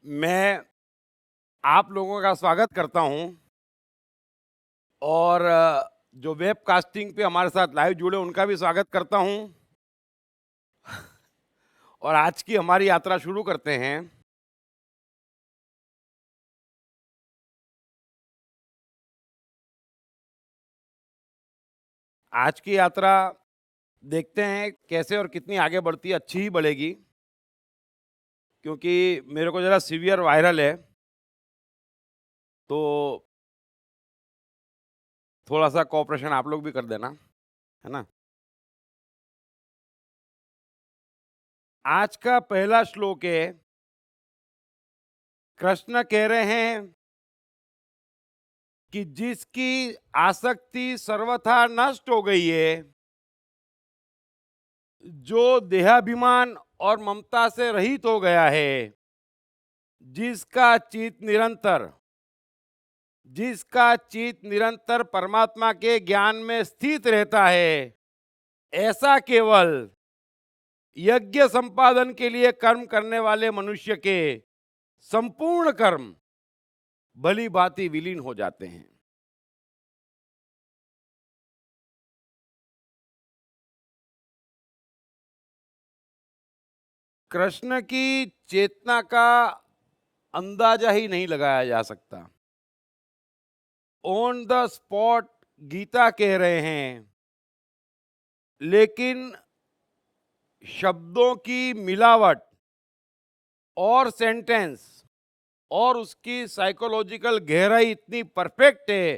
मैं आप लोगों का स्वागत करता हूं और जो वेबकास्टिंग पे हमारे साथ लाइव जुड़े उनका भी स्वागत करता हूं और आज की हमारी यात्रा शुरू करते हैं। आज की यात्रा देखते हैं कैसे और कितनी आगे बढ़ती है, अच्छी ही बढ़ेगी क्योंकि मेरे को ज़रा सीवियर वायरल है, तो थोड़ा सा कोऑपरेशन आप लोग भी कर देना, है ना। आज का पहला श्लोक है, कृष्ण कह रहे हैं कि जिसकी आसक्ति सर्वथा नष्ट हो गई है, जो देहाभिमान और ममता से रहित हो गया है, जिसका चित निरंतर परमात्मा के ज्ञान में स्थित रहता है, ऐसा केवल यज्ञ संपादन के लिए कर्म करने वाले मनुष्य के संपूर्ण कर्म भली भांति विलीन हो जाते हैं। कृष्ण की चेतना का अंदाजा ही नहीं लगाया जा सकता। ऑन द स्पॉट गीता कह रहे हैं, लेकिन शब्दों की मिलावट और सेंटेंस और उसकी साइकोलॉजिकल गहराई इतनी परफेक्ट है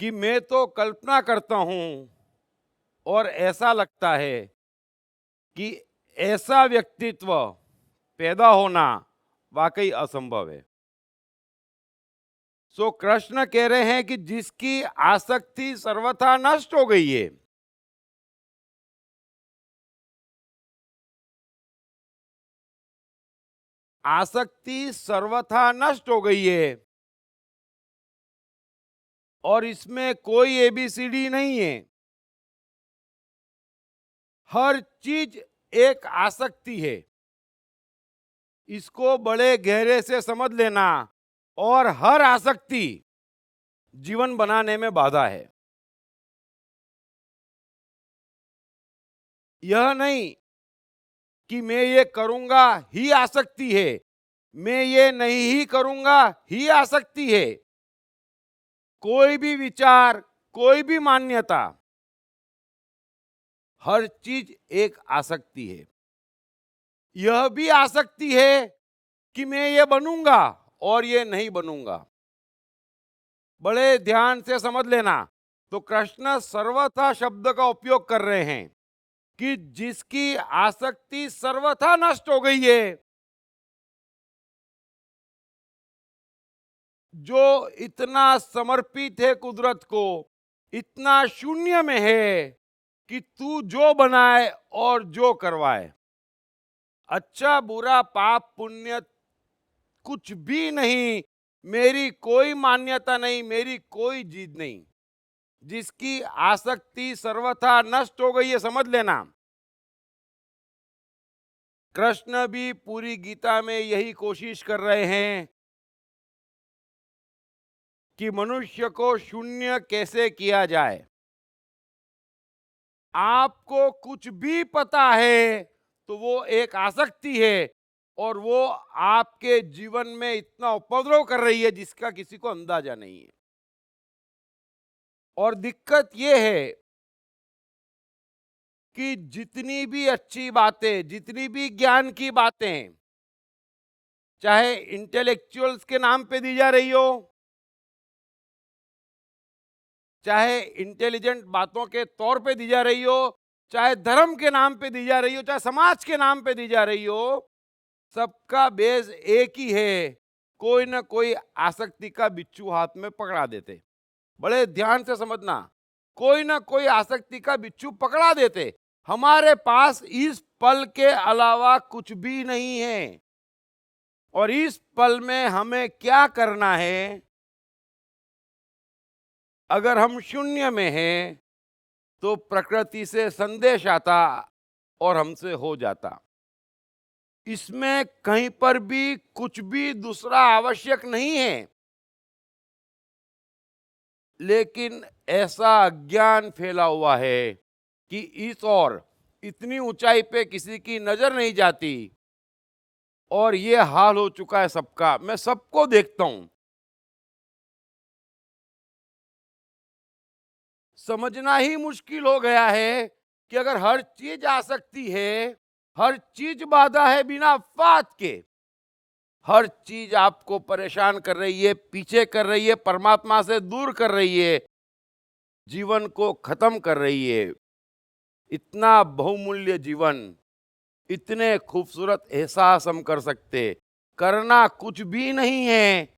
कि मैं तो कल्पना करता हूं और ऐसा लगता है कि ऐसा व्यक्तित्व पैदा होना वाकई असंभव है। सो कृष्ण कह रहे हैं कि जिसकी आसक्ति सर्वथा नष्ट हो गई है, आसक्ति सर्वथा नष्ट हो गई है और इसमें कोई एबीसीडी नहीं है। हर चीज एक आसक्ति है, इसको बड़े गहरे से समझ लेना। और हर आसक्ति जीवन बनाने में बाधा है। यह नहीं कि मैं ये करूंगा ही आसक्ति है, मैं ये नहीं ही करूंगा ही आसक्ति है। कोई भी विचार, कोई भी मान्यता, हर चीज एक आसक्ति है। यह भी आसक्ति है कि मैं ये बनूंगा और ये नहीं बनूंगा। बड़े ध्यान से समझ लेना। तो कृष्ण सर्वथा शब्द का उपयोग कर रहे हैं कि जिसकी आसक्ति सर्वथा नष्ट हो गई है, जो इतना समर्पित है कुदरत को, इतना शून्य में है कि तू जो बनाए और जो करवाए, अच्छा बुरा पाप पुण्य कुछ भी नहीं, मेरी कोई मान्यता नहीं, मेरी कोई जीत नहीं। जिसकी आसक्ति सर्वथा नष्ट हो गई है, समझ लेना। कृष्ण भी पूरी गीता में यही कोशिश कर रहे हैं कि मनुष्य को शून्य कैसे किया जाए। आपको कुछ भी पता है तो वो एक आसक्ति है और वो आपके जीवन में इतना उपद्रव कर रही है जिसका किसी को अंदाजा नहीं है। और दिक्कत ये है कि जितनी भी अच्छी बातें, जितनी भी ज्ञान की बातें, चाहे इंटेलेक्चुअल्स के नाम पे दी जा रही हो, चाहे इंटेलिजेंट बातों के तौर पे दी जा रही हो, चाहे धर्म के नाम पे दी जा रही हो, चाहे समाज के नाम पे दी जा रही हो, सबका बेस एक ही है। कोई ना कोई आसक्ति का बिच्छू हाथ में पकड़ा देते। बड़े ध्यान से समझना, कोई ना कोई आसक्ति का बिच्छू पकड़ा देते। हमारे पास इस पल के अलावा कुछ भी नहीं है और इस पल में हमें क्या करना है। अगर हम शून्य में हैं तो प्रकृति से संदेश आता और हमसे हो जाता। इसमें कहीं पर भी कुछ भी दूसरा आवश्यक नहीं है। लेकिन ऐसा अज्ञान फैला हुआ है कि इस और इतनी ऊंचाई पे किसी की नजर नहीं जाती, और ये हाल हो चुका है सबका। मैं सबको देखता हूं। समझना ही मुश्किल हो गया है कि अगर हर चीज आ सकती है, हर चीज बाधा है बिना बात के, हर चीज आपको परेशान कर रही है, पीछे कर रही है, परमात्मा से दूर कर रही है, जीवन को खत्म कर रही है। इतना बहुमूल्य जीवन, इतने खूबसूरत एहसास हम कर सकते, करना कुछ भी नहीं है।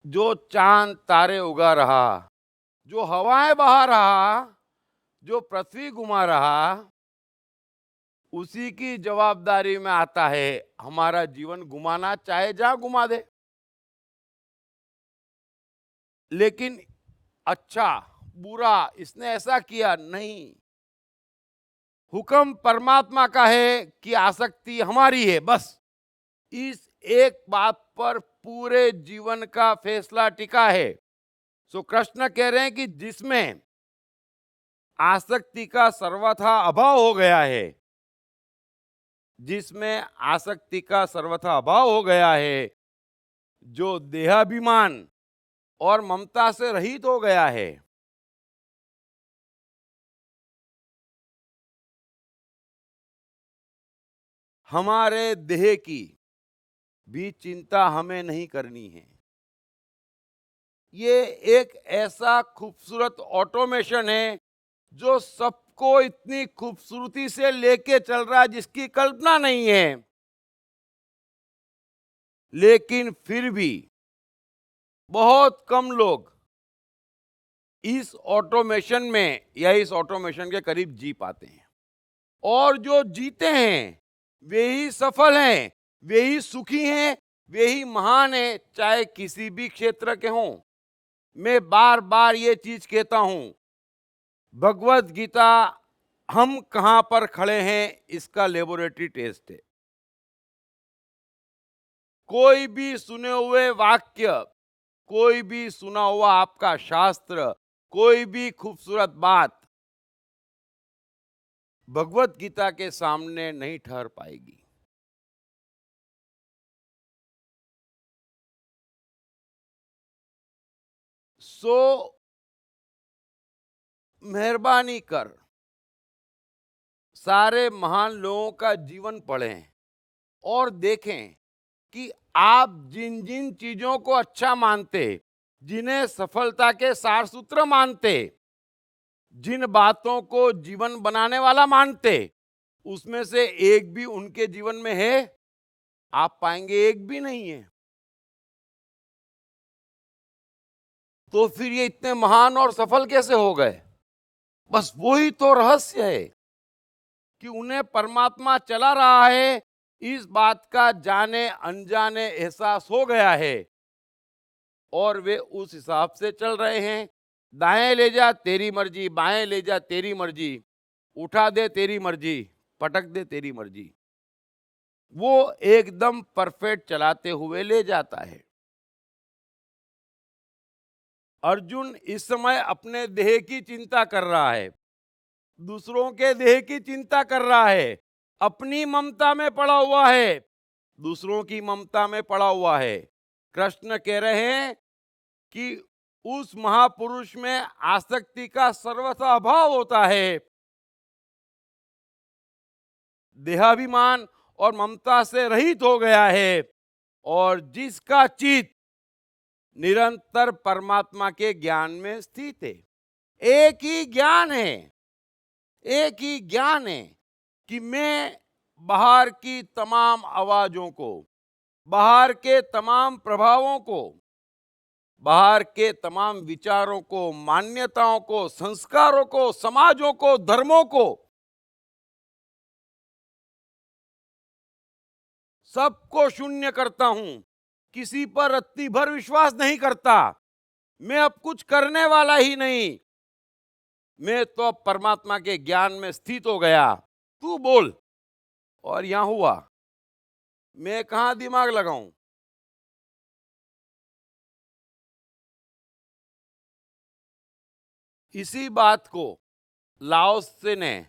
जो चांद तारे उगा रहा, जो हवाएं बहा रहा, जो पृथ्वी घुमा रहा, उसी की जवाबदारी में आता है हमारा जीवन घुमाना, चाहे जहां घुमा दे। लेकिन अच्छा बुरा इसने ऐसा किया नहीं, हुक्म परमात्मा का है कि आसक्ति हमारी है। बस इस एक बात पर पूरे जीवन का फैसला टिका है। सो कृष्ण कह रहे हैं कि जिसमें आसक्ति का सर्वथा अभाव हो गया है, जिसमें आसक्ति का सर्वथा अभाव हो गया है, जो देहाभिमान और ममता से रहित हो गया है, हमारे देह की भी चिंता हमें नहीं करनी है। ये एक ऐसा खूबसूरत ऑटोमेशन है जो सबको इतनी खूबसूरती से लेके चल रहा है जिसकी कल्पना नहीं है। लेकिन फिर भी बहुत कम लोग इस ऑटोमेशन में या इस ऑटोमेशन के करीब जी पाते हैं, और जो जीते हैं वे ही सफल हैं, वे ही सुखी हैं, वे ही महान हैं, चाहे किसी भी क्षेत्र के हों। मैं बार बार ये चीज कहता हूं, भगवत गीता हम कहां पर खड़े हैं इसका लेबोरेटरी टेस्ट है। कोई भी सुने हुए वाक्य, कोई भी सुना हुआ आपका शास्त्र, कोई भी खूबसूरत बात भगवत गीता के सामने नहीं ठहर पाएगी। सो मेहरबानी कर सारे महान लोगों का जीवन पढ़ें और देखें कि आप जिन जिन चीजों को अच्छा मानते, जिन्हें सफलता के सार सूत्र मानते, जिन बातों को जीवन बनाने वाला मानते, उसमें से एक भी उनके जीवन में है? आप पाएंगे एक भी नहीं है। तो फिर ये इतने महान और सफल कैसे हो गए? बस वही तो रहस्य है कि उन्हें परमात्मा चला रहा है, इस बात का जाने अनजाने एहसास हो गया है, और वे उस हिसाब से चल रहे हैं। दाएं ले जा तेरी मर्जी, बाएं ले जा तेरी मर्जी, उठा दे तेरी मर्जी, पटक दे तेरी मर्जी। वो एकदम परफेक्ट चलाते हुए ले जाता है। अर्जुन इस समय अपने देह की चिंता कर रहा है, दूसरों के देह की चिंता कर रहा है, अपनी ममता में पड़ा हुआ है, दूसरों की ममता में पड़ा हुआ है। कृष्ण कह रहे हैं कि उस महापुरुष में आसक्ति का सर्वथा अभाव होता है, देहाभिमान और ममता से रहित हो गया है, और जिसका चित्त निरंतर परमात्मा के ज्ञान में स्थित है। एक ही ज्ञान है, एक ही ज्ञान है कि मैं बाहर की तमाम आवाजों को, बाहर के तमाम प्रभावों को, बाहर के तमाम विचारों को, मान्यताओं को, संस्कारों को, समाजों को, धर्मों को, सबको शून्य करता हूं, किसी पर रत्ती भर विश्वास नहीं करता। मैं अब कुछ करने वाला ही नहीं, मैं तो अब परमात्मा के ज्ञान में स्थित हो गया। तू बोल, और यहां हुआ, मैं कहां दिमाग लगाऊं? इसी बात को लाओ त्से ने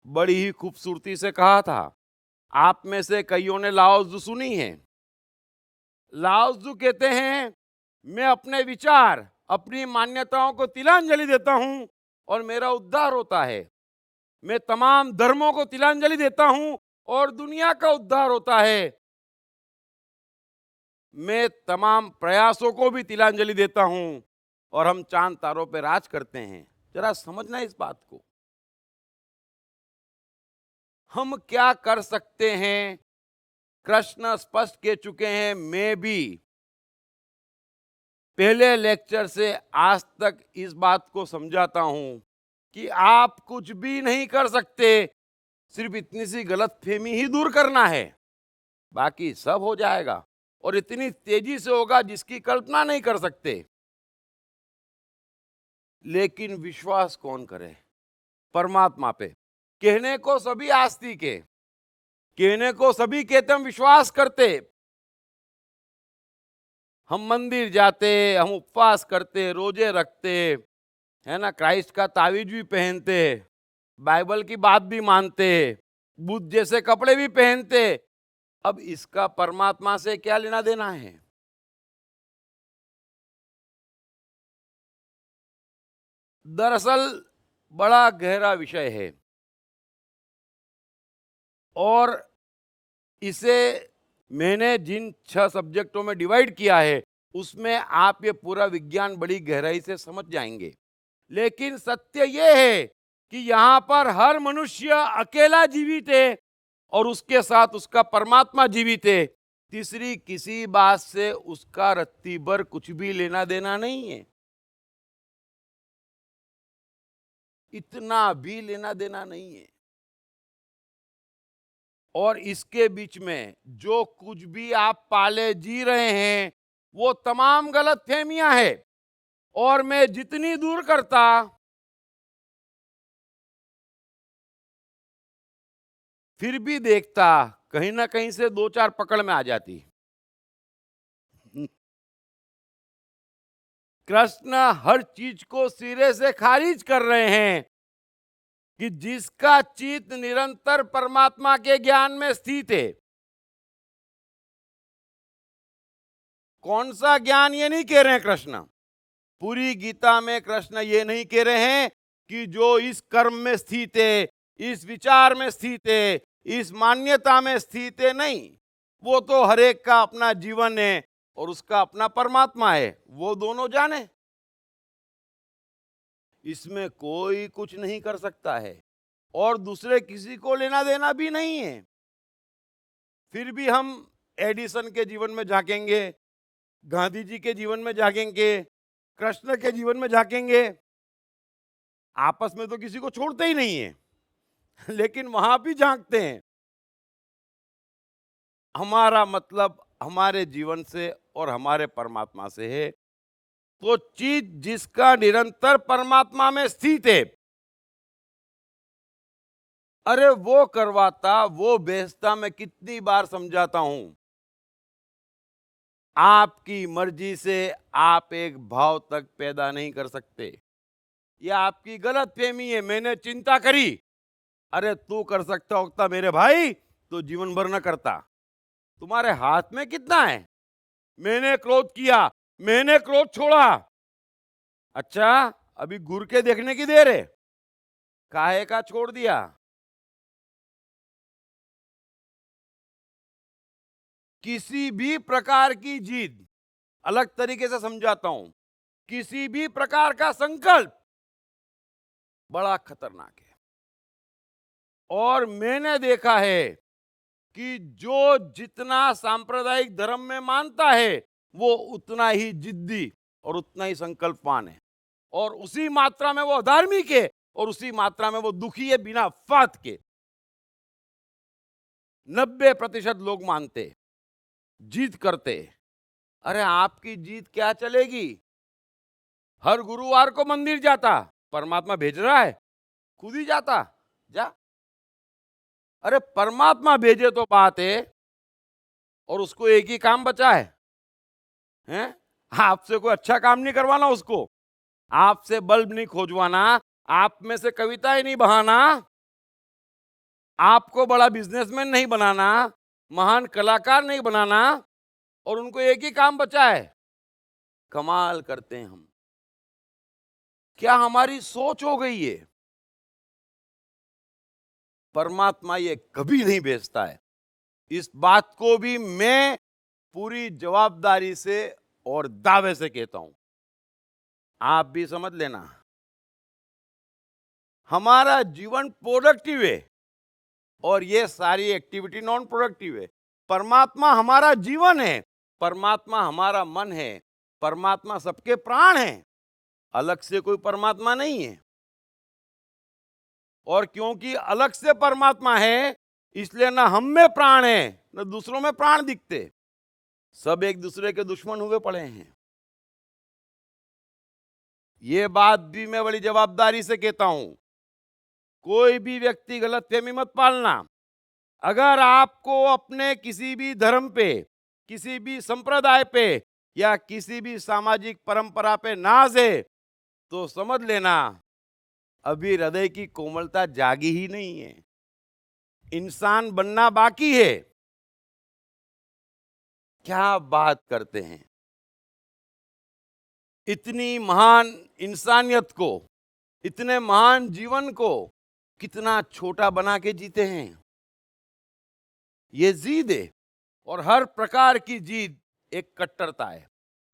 बड़ी ही खूबसूरती से कहा था। आप में से कईयों ने लाओ त्सु सुनी है। लाओ त्सु कहते हैं, मैं अपने विचार, अपनी मान्यताओं को तिलांजलि देता हूं और मेरा उद्धार होता है। मैं तमाम धर्मों को तिलांजलि देता हूं और दुनिया का उद्धार होता है। मैं तमाम प्रयासों को भी तिलांजलि देता हूं और हम चांद तारों पर राज करते हैं। जरा समझना इस बात को। हम क्या कर सकते हैं? कृष्ण स्पष्ट कह चुके हैं। मैं भी पहले लेक्चर से आज तक इस बात को समझाता हूं कि आप कुछ भी नहीं कर सकते, सिर्फ इतनी सी गलतफहमी ही दूर करना है, बाकी सब हो जाएगा और इतनी तेजी से होगा जिसकी कल्पना नहीं कर सकते। लेकिन विश्वास कौन करे? परमात्मा पे। कहने को सभी आस्तिक के, कहने को सभी कहते हम विश्वास करते, हम मंदिर जाते, हम उपवास करते, रोजे रखते, है ना, क्राइस्ट का तावीज भी पहनते, बाइबल की बात भी मानते, बुद्ध जैसे कपड़े भी पहनते। अब इसका परमात्मा से क्या लेना देना है? दरअसल बड़ा गहरा विषय है और इसे मैंने जिन 6 सब्जेक्टों में डिवाइड किया है उसमें आप ये पूरा विज्ञान बड़ी गहराई से समझ जाएंगे। लेकिन सत्य ये है कि यहां पर हर मनुष्य अकेला जीवित है और उसके साथ उसका परमात्मा जीवित है। तीसरी किसी बात से उसका रत्ती भर कुछ भी लेना देना नहीं है, इतना भी लेना देना नहीं है। और इसके बीच में जो कुछ भी आप पाले जी रहे हैं वो तमाम गलतफहमियां हैं। और मैं जितनी दूर करता, फिर भी देखता कहीं ना कहीं से 2-4 पकड़ में आ जाती। कृष्ण हर चीज को सिरे से खारिज कर रहे हैं कि जिसका चित्त निरंतर परमात्मा के ज्ञान में स्थित है। कौन सा ज्ञान? ये नहीं कह रहे हैं कृष्ण। पूरी गीता में कृष्ण ये नहीं कह रहे हैं कि जो इस कर्म में स्थित है, इस विचार में स्थित है, इस मान्यता में स्थित है, नहीं। वो तो हर एक का अपना जीवन है और उसका अपना परमात्मा है, वो दोनों जाने। इसमें कोई कुछ नहीं कर सकता है और दूसरे किसी को लेना देना भी नहीं है। फिर भी हम एडिसन के जीवन में झांकेंगे, गांधी जी के जीवन में झांकेंगे, कृष्ण के जीवन में झांकेंगे, आपस में तो किसी को छोड़ते ही नहीं है लेकिन वहां भी झांकते हैं। हमारा मतलब हमारे जीवन से और हमारे परमात्मा से है। तो चीज जिसका निरंतर परमात्मा में स्थित है, अरे वो करवाता, वो बेचता। मैं कितनी बार समझाता हूं, आपकी मर्जी से आप एक भाव तक पैदा नहीं कर सकते। यह आपकी गलत फहमी है। मैंने चिंता करी, अरे तू कर सकता होता मेरे भाई तो जीवन भर न करता। तुम्हारे हाथ में कितना है? मैंने क्रोध किया, मैंने क्रोध छोड़ा। अच्छा, अभी घूर के देखने की देर है, काहे का छोड़ दिया? किसी भी प्रकार की जिद, अलग तरीके से समझाता हूं, किसी भी प्रकार का संकल्प बड़ा खतरनाक है। और मैंने देखा है कि जो जितना सांप्रदायिक धर्म में मानता है वो उतना ही जिद्दी और उतना ही संकल्पवान है, और उसी मात्रा में वो धार्मिक है और उसी मात्रा में वो दुखी है बिना फात के। 90% लोग मानते, जीत करते। अरे आपकी जीत क्या चलेगी? हर गुरुवार को मंदिर जाता, परमात्मा भेज रहा है, खुद ही जाता। जा, अरे परमात्मा भेजे तो बात है, और उसको एक ही काम बचा है, हैं? आपसे कोई अच्छा काम नहीं करवाना उसको, आपसे बल्ब नहीं खोजवाना, आप में से कविताएं नहीं बहाना, आपको बड़ा बिजनेसमैन नहीं बनाना, महान कलाकार नहीं बनाना, और उनको एक ही काम बचा है। कमाल करते हैं हम। क्या हमारी सोच हो गई है? परमात्मा ये कभी नहीं भेजता है। इस बात को भी मैं पूरी जवाबदारी से और दावे से कहता हूं, आप भी समझ लेना। हमारा जीवन प्रोडक्टिव है और ये सारी एक्टिविटी नॉन प्रोडक्टिव है। परमात्मा हमारा जीवन है, परमात्मा हमारा मन है, परमात्मा सबके प्राण है, अलग से कोई परमात्मा नहीं है। और क्योंकि अलग से परमात्मा है, इसलिए ना हम में प्राण है न दूसरों में प्राण दिखते, सब एक दूसरे के दुश्मन हुए पड़े हैं। ये बात भी मैं बड़ी जवाबदारी से कहता हूं, कोई भी व्यक्ति गलतफहमी मत पालना। अगर आपको अपने किसी भी धर्म पे, किसी भी संप्रदाय पे या किसी भी सामाजिक परंपरा पे नाज है, तो समझ लेना अभी हृदय की कोमलता जागी ही नहीं है, इंसान बनना बाकी है। क्या बात करते हैं! इतनी महान इंसानियत को, इतने महान जीवन को कितना छोटा बना के जीते हैं। ये जिद है, और हर प्रकार की जिद एक कट्टरता है,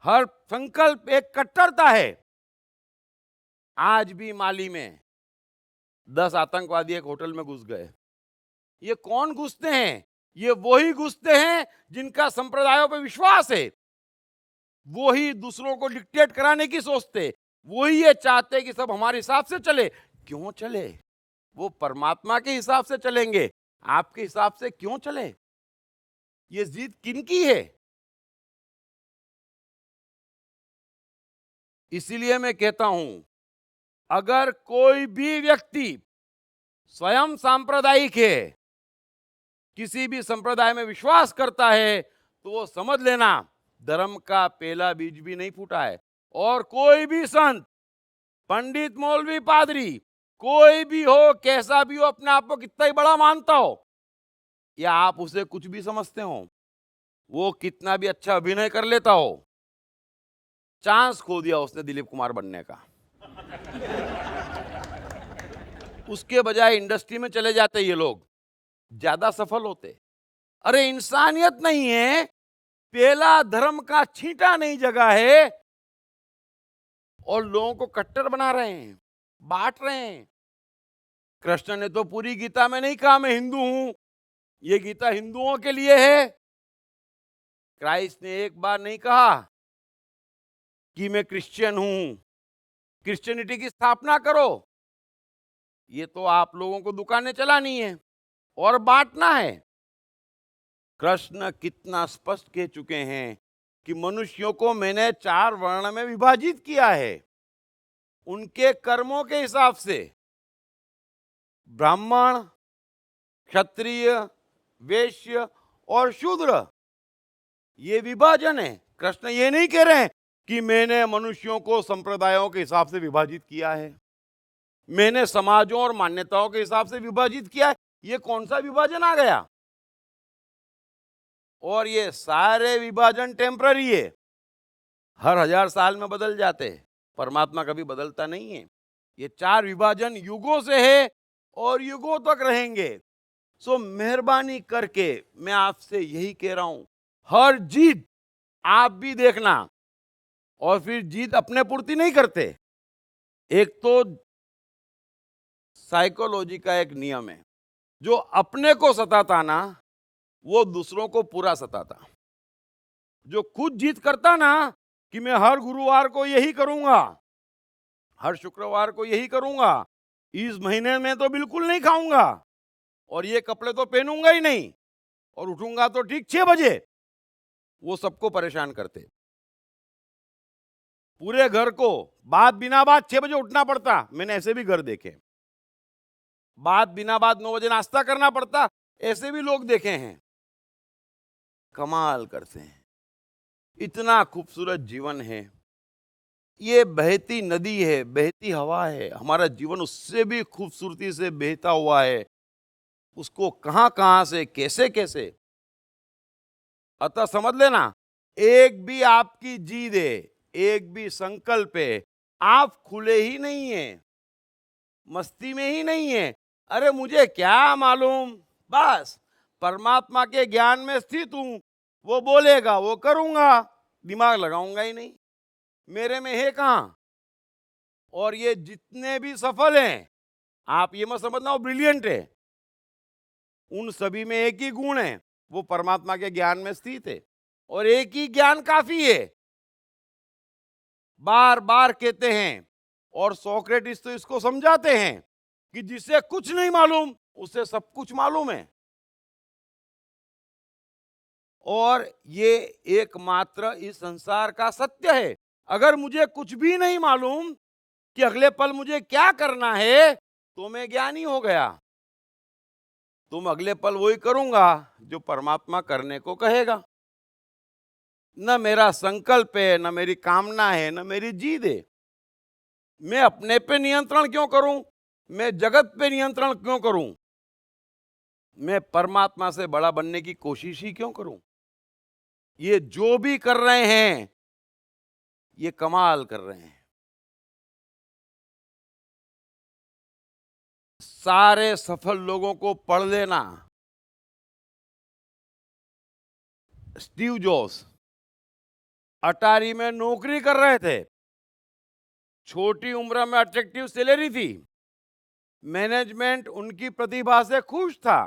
हर संकल्प एक कट्टरता है। आज भी माली में 10 आतंकवादी एक होटल में घुस गए। ये कौन घुसते हैं? ये वही घुसते हैं जिनका संप्रदायों पर विश्वास है, वही दूसरों को डिक्टेट कराने की सोचते, वही ये चाहते कि सब हमारे हिसाब से चले। क्यों चले? वो परमात्मा के हिसाब से चलेंगे, आपके हिसाब से क्यों चले? ये जिद किनकी है? इसीलिए मैं कहता हूं, अगर कोई भी व्यक्ति स्वयं सांप्रदायिक है, किसी भी संप्रदाय में विश्वास करता है, तो वो समझ लेना धर्म का पहला बीज भी नहीं फूटा है। और कोई भी संत, पंडित, मौलवी, पादरी, कोई भी हो, कैसा भी हो, अपने आप को कितना ही बड़ा मानता हो या आप उसे कुछ भी समझते हो, वो कितना भी अच्छा अभिनय कर लेता हो, चांस खो दिया उसने दिलीप कुमार बनने का, उसके बजाय इंडस्ट्री में चले जाते ये लोग, ज्यादा सफल होते। अरे इंसानियत नहीं है, पहला धर्म का छींटा नहीं जगा है, और लोगों को कट्टर बना रहे हैं, बांट रहे हैं। कृष्ण ने तो पूरी गीता में नहीं कहा मैं हिंदू हूं, ये गीता हिंदुओं के लिए है। क्राइस्ट ने एक बार नहीं कहा कि मैं क्रिश्चियन हूं, क्रिश्चियनिटी की स्थापना करो। ये तो आप लोगों को दुकानें चलानी है और बांटना है। कृष्ण कितना स्पष्ट कह चुके हैं कि मनुष्यों को मैंने 4 वर्ण में विभाजित किया है, उनके कर्मों के हिसाब से, ब्राह्मण, क्षत्रिय, वैश्य और शूद्र। ये विभाजन है। कृष्ण ये नहीं कह रहे हैं कि मैंने मनुष्यों को संप्रदायों के हिसाब से विभाजित किया है, मैंने समाजों और मान्यताओं के हिसाब से विभाजित किया है। ये कौन सा विभाजन आ गया? और ये सारे विभाजन टेम्पररी है, हर 1000 साल में बदल जाते हैं, परमात्मा कभी बदलता नहीं है। ये 4 विभाजन युगों से है और युगों तक रहेंगे। सो मेहरबानी करके मैं आपसे यही कह रहा हूं, हर जीत आप भी देखना, और फिर जीत अपने पूर्ति नहीं करते। एक तो साइकोलॉजी का एक नियम है, जो अपने को सताता ना, वो दूसरों को पूरा सताता। जो खुद जीत करता ना कि मैं हर गुरुवार को यही करूंगा, हर शुक्रवार को यही करूंगा, इस महीने में तो बिल्कुल नहीं खाऊंगा, और ये कपड़े तो पहनूंगा ही नहीं, और उठूंगा तो ठीक 6 बजे, वो सबको परेशान करते। पूरे घर को बात बिना बात 6 बजे उठना पड़ता, मैंने ऐसे भी घर देखे। बात बिना बात 9 बजे नाश्ता करना पड़ता, ऐसे भी लोग देखे हैं, कमाल करते हैं। इतना खूबसूरत जीवन है, ये बहती नदी है, बहती हवा है, हमारा जीवन उससे भी खूबसूरती से बहता हुआ है। उसको कहां कहां से कैसे कैसे, अतः समझ लेना, एक भी आपकी जीद है, एक भी संकल्प है, आप खुले ही नहीं है, मस्ती में ही नहीं है। अरे मुझे क्या मालूम, बस परमात्मा के ज्ञान में स्थित हूं, वो बोलेगा वो करूंगा, दिमाग लगाऊंगा ही नहीं, मेरे में है कहां। और ये जितने भी सफल हैं, आप ये मत समझना वो ब्रिलियंट है, उन सभी में एक ही गुण है, वो परमात्मा के ज्ञान में स्थित है, और एक ही ज्ञान काफी है। बार बार कहते हैं, और सोक्रेटिस तो इसको समझाते हैं कि जिसे कुछ नहीं मालूम उसे सब कुछ मालूम है। और ये एकमात्र इस संसार का सत्य है। अगर मुझे कुछ भी नहीं मालूम कि अगले पल मुझे क्या करना है, तो मैं ज्ञानी हो गया, तो मैं अगले पल वही करूंगा जो परमात्मा करने को कहेगा। न मेरा संकल्प है, न मेरी कामना है, न मेरी जीद है। मैं अपने पे नियंत्रण क्यों करूं, मैं जगत पे नियंत्रण क्यों करूं, मैं परमात्मा से बड़ा बनने की कोशिश ही क्यों करूं। ये जो भी कर रहे हैं, ये कमाल कर रहे हैं। सारे सफल लोगों को पढ़ लेना। स्टीव जॉब्स अटारी में नौकरी कर रहे थे, छोटी उम्र में अट्रैक्टिव सैलरी थी, मैनेजमेंट उनकी प्रतिभा से खुश था,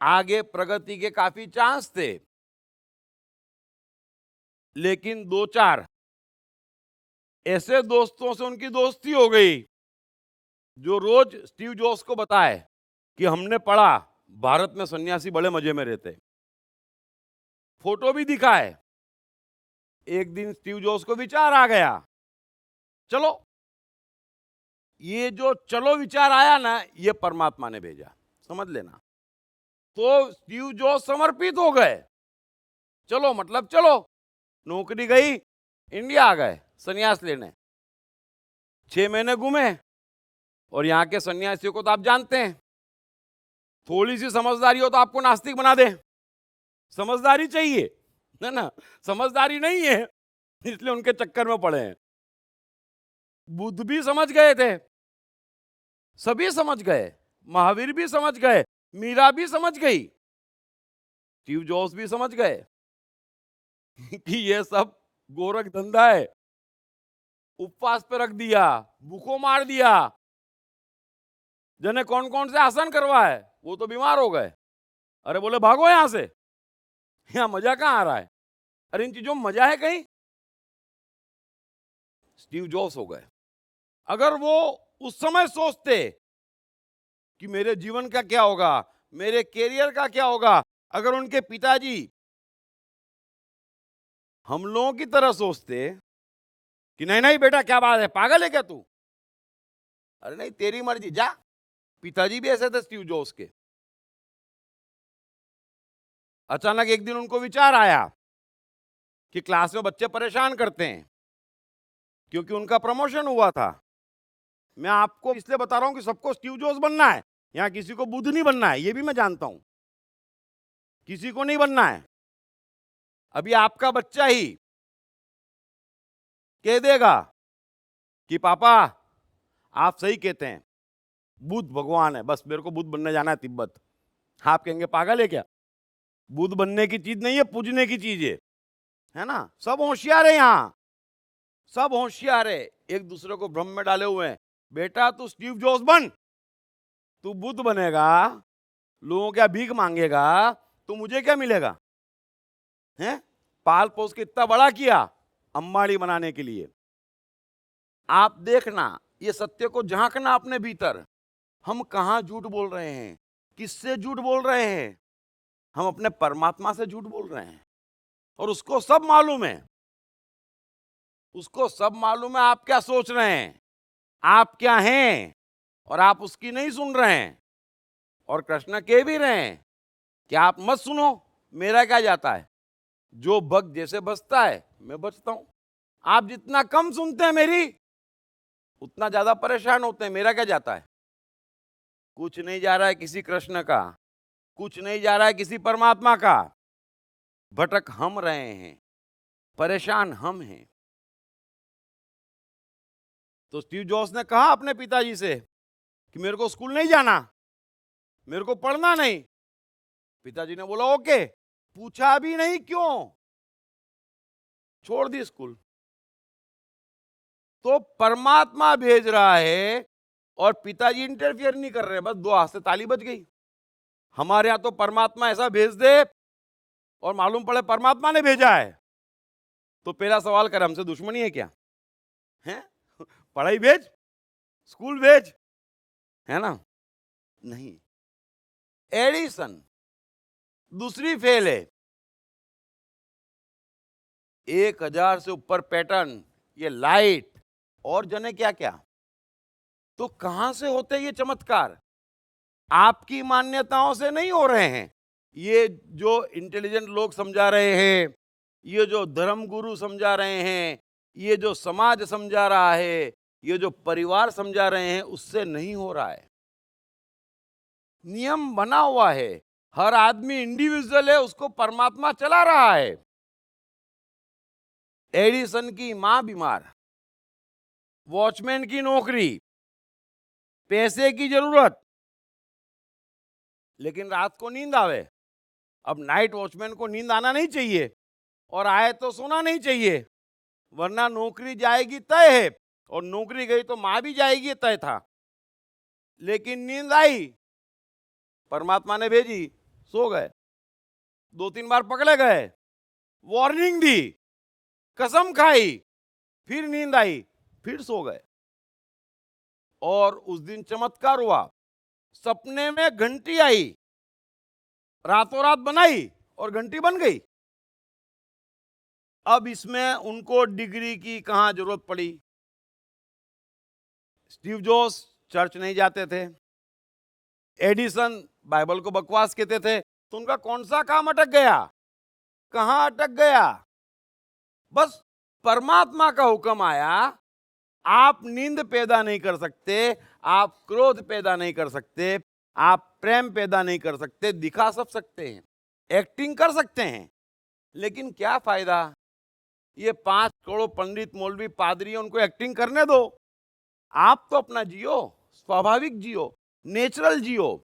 आगे प्रगति के काफी चांस थे। लेकिन दो चार ऐसे दोस्तों से उनकी दोस्ती हो गई जो रोज स्टीव जॉब्स को बताए कि हमने पढ़ा भारत में सन्यासी बड़े मजे में रहते, फोटो भी दिखाए। एक दिन स्टीव जॉब्स को विचार आ गया, चलो, ये जो चलो विचार आया ना, ये परमात्मा ने भेजा, समझ लेना। तो स्टीव जॉब्स समर्पित हो गए, चलो मतलब चलो, नौकरी गई, इंडिया आ गए सन्यास लेने। 6 महीने घूमे, और यहां के सन्यासियों को तो आप जानते हैं, थोड़ी सी समझदारी हो तो आपको नास्तिक बना दे। समझदारी चाहिए, है ना, समझदारी नहीं है, इसलिए उनके चक्कर में पड़े हैं। बुद्ध भी समझ गए थे, सभी समझ गए, महावीर भी समझ गए, मीरा भी समझ गई, स्टीव जॉब्स भी समझ गए कि ये सब गोरख धंधा है। उपवास पे रख दिया, भूखों मार दिया, जने कौन कौन से आसन करवाए, वो तो बीमार हो गए। अरे बोले भागो यहां से, यहां मजा कहां आ रहा है, अरे इन चीजों में मजा है कहीं। स्टीव जॉब्स हो गए। अगर वो उस समय सोचते कि मेरे जीवन का क्या होगा, मेरे कैरियर का क्या होगा, अगर उनके पिताजी हम लोगों की तरह सोचते कि नहीं नहीं बेटा क्या बात है, पागल है क्या तू, अरे नहीं तेरी मर्जी जा, पिताजी भी ऐसे थे स्टीव जॉब्स के। अचानक एक दिन उनको विचार आया कि क्लास में बच्चे परेशान करते हैं, क्योंकि उनका प्रमोशन हुआ था। मैं आपको इसलिए बता रहा हूं कि सबको स्टीव जॉब्स बनना है, यहां किसी को बुद्ध नहीं बनना है, ये भी मैं जानता हूं, किसी को नहीं बनना है। अभी आपका बच्चा ही कह देगा कि पापा आप सही कहते हैं, बुद्ध भगवान है, बस मेरे को बुद्ध बनने जाना है तिब्बत। आप कहेंगे पागल है क्या, बुद्ध बनने की चीज नहीं है, पूजने की चीज है ना। सब होशियार है यहां, सब होशियार है, एक दूसरे को भ्रम में डाले हुए हैं। बेटा तू स्टीव जॉब्स बन, तू बुद्ध बनेगा, लोगों क्या भीख मांगेगा, तो मुझे क्या मिलेगा, हैं? पाल पोस के इतना बड़ा किया अंबानी बनाने के लिए। आप देखना, ये सत्य को झांकना अपने भीतर, हम कहां झूठ बोल रहे हैं, किससे झूठ बोल रहे हैं, हम अपने परमात्मा से झूठ बोल रहे हैं। और उसको सब मालूम है, उसको सब मालूम है आप क्या सोच रहे हैं, आप क्या हैं, और आप उसकी नहीं सुन रहे हैं, और कृष्ण कह भी रहे हैं कि आप मत सुनो, मेरा क्या जाता है, जो भक्त जैसे बचता है मैं बचता हूं। आप जितना कम सुनते हैं मेरी, उतना ज्यादा परेशान होते हैं, मेरा क्या जाता है। कुछ नहीं जा रहा है किसी कृष्ण का, कुछ नहीं जा रहा है किसी परमात्मा का, भटक हम रहे हैं, परेशान हम हैं। तो स्टीव जॉब्स ने कहा अपने पिताजी से कि मेरे को स्कूल नहीं जाना, मेरे को पढ़ना नहीं। पिताजी ने बोला ओके, पूछा भी नहीं क्यों, छोड़ दी स्कूल। तो परमात्मा भेज रहा है और पिताजी इंटरफियर नहीं कर रहे, बस दो हाथ से ताली बज गई। हमारे यहां तो परमात्मा ऐसा भेज दे और मालूम पड़े परमात्मा ने भेजा है, तो पहला सवाल कर हमसे दुश्मनी है क्या, है? पढ़ाई भेज, स्कूल भेज, है ना? नहीं। एडिसन दूसरी फेल है, 1000 से ऊपर पैटर्न, ये लाइट और जने क्या क्या। तो कहां से होते ये चमत्कार? आपकी मान्यताओं से नहीं हो रहे हैं। ये जो इंटेलिजेंट लोग समझा रहे हैं, ये जो धर्म गुरु समझा रहे हैं, ये जो समाज समझा रहा है, ये जो परिवार समझा रहे हैं, उससे नहीं हो रहा है। नियम बना हुआ है, हर आदमी इंडिविजुअल है, उसको परमात्मा चला रहा है। एडिसन की मां बीमार, वॉचमैन की नौकरी, पैसे की जरूरत, लेकिन रात को नींद आवे। अब नाइट वॉचमैन को नींद आना नहीं चाहिए, और आए तो सोना नहीं चाहिए, वरना नौकरी जाएगी तय है, और नौकरी गई तो मां भी जाएगी तय था। लेकिन नींद आई, परमात्मा ने भेजी, सो गए। 2-3 बार पकड़े गए, वार्निंग दी, कसम खाई, फिर नींद आई, फिर सो गए। और उस दिन चमत्कार हुआ, सपने में घंटी आई, रातों रात बनाई और घंटी बन गई। अब इसमें उनको डिग्री की कहां जरूरत पड़ी। स्टीव जॉब्स चर्च नहीं जाते थे, एडिसन बाइबल को बकवास कहते थे, तो उनका कौन सा काम अटक गया? कहां अटक गया? बस परमात्मा का हुक्म आया, आप नींद पैदा नहीं कर सकते, आप क्रोध पैदा नहीं कर सकते, आप प्रेम पैदा नहीं कर सकते। दिखा सब सकते हैं, एक्टिंग कर सकते हैं, लेकिन क्या फायदा? ये 5 करोड़ पंडित मौलवी पादरी हैं, उनको एक्टिंग करने दो। आप तो अपना जियो, स्वाभाविक जियो, नेचुरल जियो।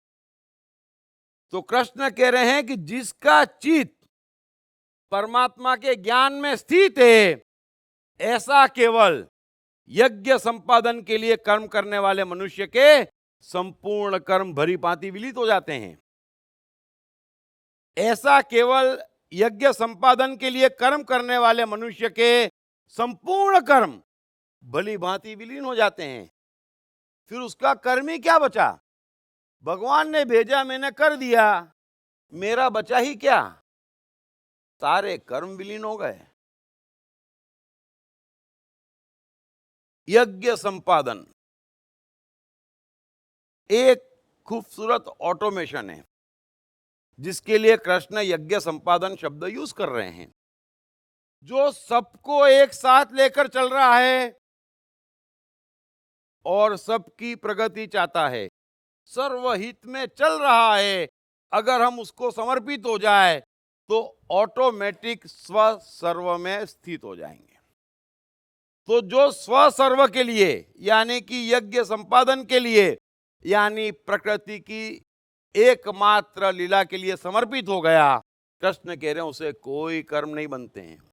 तो कृष्ण कह रहे हैं कि जिसका चित्त परमात्मा के ज्ञान में स्थित है, ऐसा केवल यज्ञ संपादन के लिए कर्म करने वाले मनुष्य के संपूर्ण कर्म भली भांति विलित हो जाते हैं। ऐसा केवल यज्ञ संपादन के लिए कर्म करने वाले मनुष्य के संपूर्ण कर्म भली भांति विलीन हो जाते हैं। फिर उसका कर्म ही क्या बचा? भगवान ने भेजा, मैंने कर दिया, मेरा बचा ही क्या? सारे कर्म विलीन हो गए। यज्ञ संपादन एक खूबसूरत ऑटोमेशन है, जिसके लिए कृष्ण यज्ञ संपादन शब्द यूज कर रहे हैं, जो सबको एक साथ लेकर चल रहा है और सबकी प्रगति चाहता है, सर्वहित में चल रहा है। अगर हम उसको समर्पित हो जाए तो ऑटोमेटिक स्व सर्व में स्थित हो जाएंगे। तो जो स्व सर्व के लिए, यानी कि यज्ञ संपादन के लिए, यानी प्रकृति की एकमात्र लीला के लिए समर्पित हो गया, कृष्ण कह रहे हैं उसे कोई कर्म नहीं बनते हैं।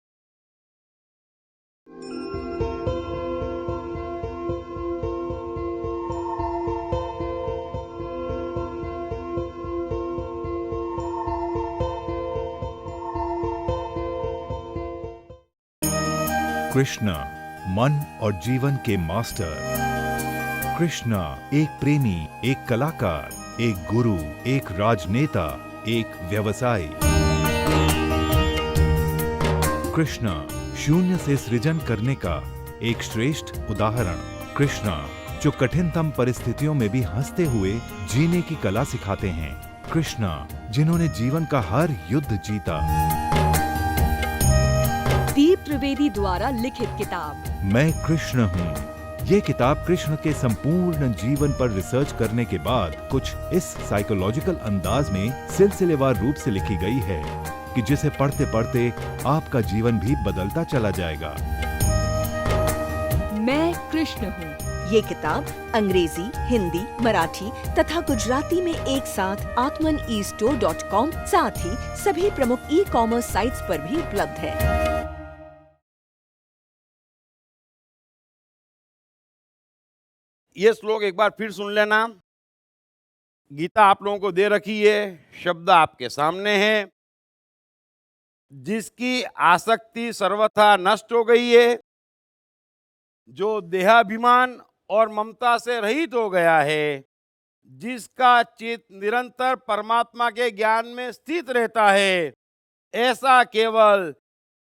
कृष्ण मन और जीवन के मास्टर। कृष्ण एक प्रेमी, एक कलाकार, एक गुरु, एक राजनेता, एक व्यवसायी। कृष्ण शून्य से सृजन करने का एक श्रेष्ठ उदाहरण। कृष्ण जो कठिनतम परिस्थितियों में भी हंसते हुए जीने की कला सिखाते हैं। कृष्णा, जिन्होंने जीवन का हर युद्ध जीता। दीप त्रिवेदी द्वारा लिखित किताब मैं कृष्ण हूँ। ये किताब कृष्ण के संपूर्ण जीवन पर रिसर्च करने के बाद कुछ इस साइकोलॉजिकल अंदाज में सिलसिलेवार रूप से लिखी गई है कि जिसे पढ़ते पढ़ते आपका जीवन भी बदलता चला जाएगा। मैं कृष्ण हूँ। ये किताब अंग्रेजी, हिंदी, मराठी तथा गुजराती में एक साथ atmanestore.com साथ ही सभी प्रमुख ई-कॉमर्स साइट्स पर भी उपलब्ध है। ये श्लोक एक बार फिर सुन लेना। गीता आप लोगों को दे रखी है, शब्द आपके सामने है। जिसकी आसक्ति सर्वथा नष्ट हो गई है, जो देहाभिमान और ममता से रहित हो गया है, जिसका चित्त निरंतर परमात्मा के ज्ञान में स्थित रहता है, ऐसा केवल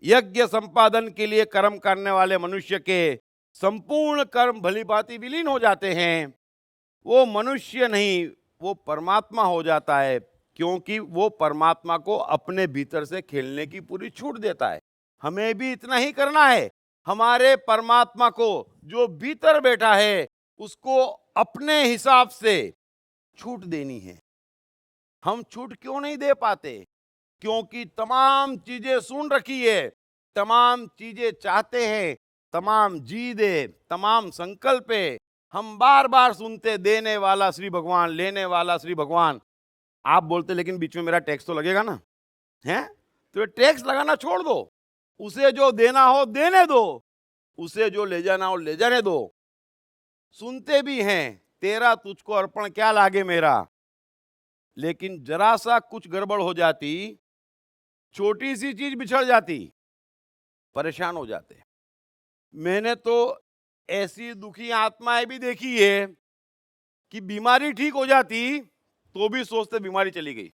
यज्ञ संपादन के लिए कर्म करने वाले मनुष्य के संपूर्ण कर्म भलीभांति विलीन हो जाते हैं। वो मनुष्य नहीं, वो परमात्मा हो जाता है, क्योंकि वो परमात्मा को अपने भीतर से खेलने की पूरी छूट देता है। हमें भी इतना ही करना है। हमारे परमात्मा को जो भीतर बैठा है उसको अपने हिसाब से छूट देनी है। हम छूट क्यों नहीं दे पाते? क्योंकि तमाम चीजें सुन रखी है, तमाम चीजें चाहते हैं, तमाम जीद है, तमाम संकल्प है। हम बार बार सुनते, देने वाला श्री भगवान, लेने वाला श्री भगवान। आप बोलते लेकिन बीच में मेरा टैक्स तो लगेगा ना, है? तो ये टैक्स लगाना छोड़ दो। उसे जो देना हो देने दो, उसे जो ले जाना हो ले जाने दो। सुनते भी हैं, तेरा तुझको अर्पण क्या लागे मेरा, लेकिन जरा सा कुछ गड़बड़ हो जाती, छोटी सी चीज बिछड़ जाती, परेशान हो जाते। मैंने तो ऐसी दुखी आत्माएं भी देखी है कि बीमारी ठीक हो जाती तो भी सोचते बीमारी चली गई।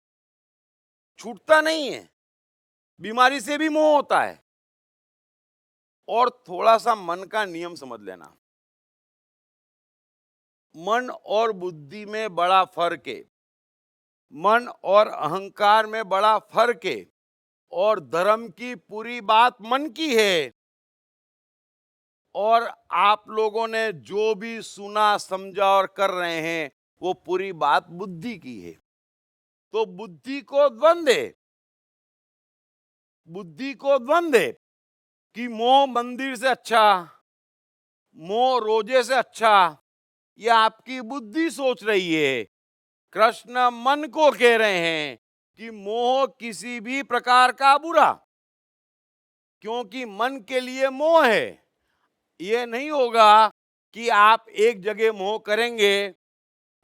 छूटता नहीं है, बीमारी से भी मोह होता है। और थोड़ा सा मन का नियम समझ लेना, मन और बुद्धि में बड़ा फर्क है, मन और अहंकार में बड़ा फर्क है, और धर्म की पूरी बात मन की है। और आप लोगों ने जो भी सुना, समझा और कर रहे हैं, वो पूरी बात बुद्धि की है। तो बुद्धि को द्वंद्व है, बुद्धि को द्वंद्व है कि मोह मंदिर से अच्छा, मोह रोजे से अच्छा, ये आपकी बुद्धि सोच रही है। कृष्ण मन को कह रहे हैं कि मोह किसी भी प्रकार का बुरा, क्योंकि मन के लिए मोह है। ये नहीं होगा कि आप एक जगह मोह करेंगे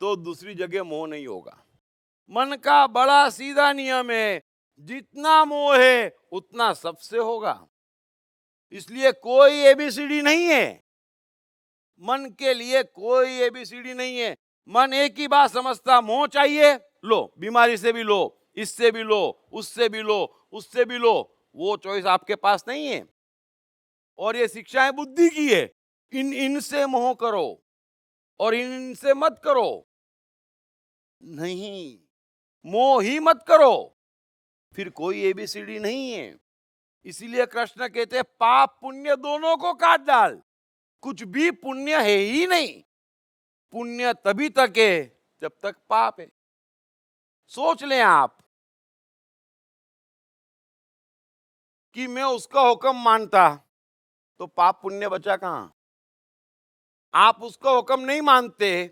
तो दूसरी जगह मोह नहीं होगा। मन का बड़ा सीधा नियम है, जितना मोह है उतना सबसे होगा। इसलिए कोई एबीसीडी नहीं है, मन के लिए कोई एबीसीडी नहीं है। मन एक ही बात समझता, मोह चाहिए लो, बीमारी से भी लो, इससे भी लो, उससे भी लो, उससे भी लो। वो चॉइस आपके पास नहीं है। और ये शिक्षाएं बुद्धि की है, इनसे मोह करो और इनसे मत करो। नहीं, मोह ही मत करो, फिर कोई एबीसीडी नहीं है। इसीलिए कृष्ण कहते हैं पाप पुण्य दोनों को काट डाल। कुछ भी पुण्य है ही नहीं। पुण्य तभी तक है जब तक पाप है। सोच लें आप कि मैं उसका हुक्म मानता तो पाप पुण्य बचा कहां? आप उसका हुक्म नहीं मानते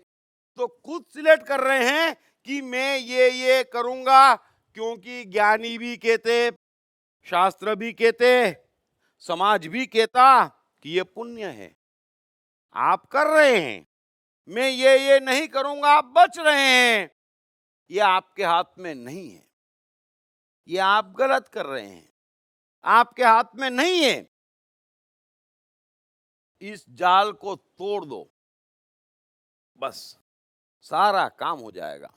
तो खुद सिलेक्ट कर रहे हैं कि मैं ये करूंगा, क्योंकि ज्ञानी भी कहते, शास्त्र भी कहते, समाज भी कहता कि ये पुण्य है। आप कर रहे हैं। मैं ये नहीं करूंगा, आप बच रहे हैं। ये आपके हाथ में नहीं है, ये आप गलत कर रहे हैं, आपके हाथ में नहीं है। इस जाल को तोड़ दो, बस सारा काम हो जाएगा।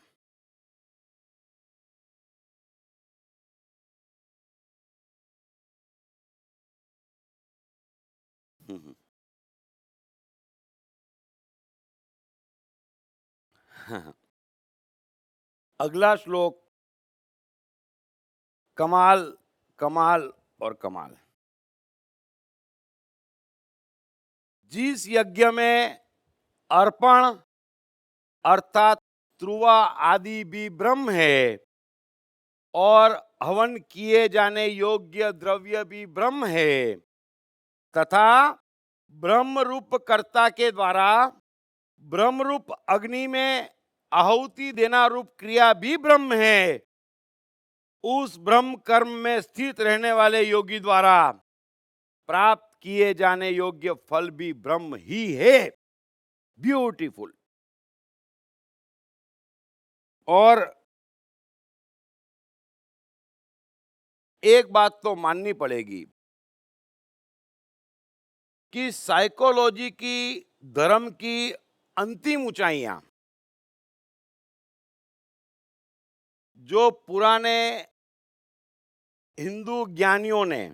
अगला श्लोक कमाल, कमाल और कमाल। जिस यज्ञ में अर्पण अर्थात त्रुवा आदि भी ब्रह्म है और हवन किए जाने योग्य द्रव्य भी ब्रह्म है तथा ब्रह्म रूप कर्ता के द्वारा ब्रह्म रूप अग्नि में आहुति देना रूप क्रिया भी ब्रह्म है, उस ब्रह्म कर्म में स्थित रहने वाले योगी द्वारा प्राप्त किए जाने योग्य फल भी ब्रह्म ही है। ब्यूटीफुल। और एक बात तो माननी पड़ेगी कि साइकोलॉजी की, धर्म की अंतिम ऊंचाइयां जो पुराने हिंदू ज्ञानियों ने,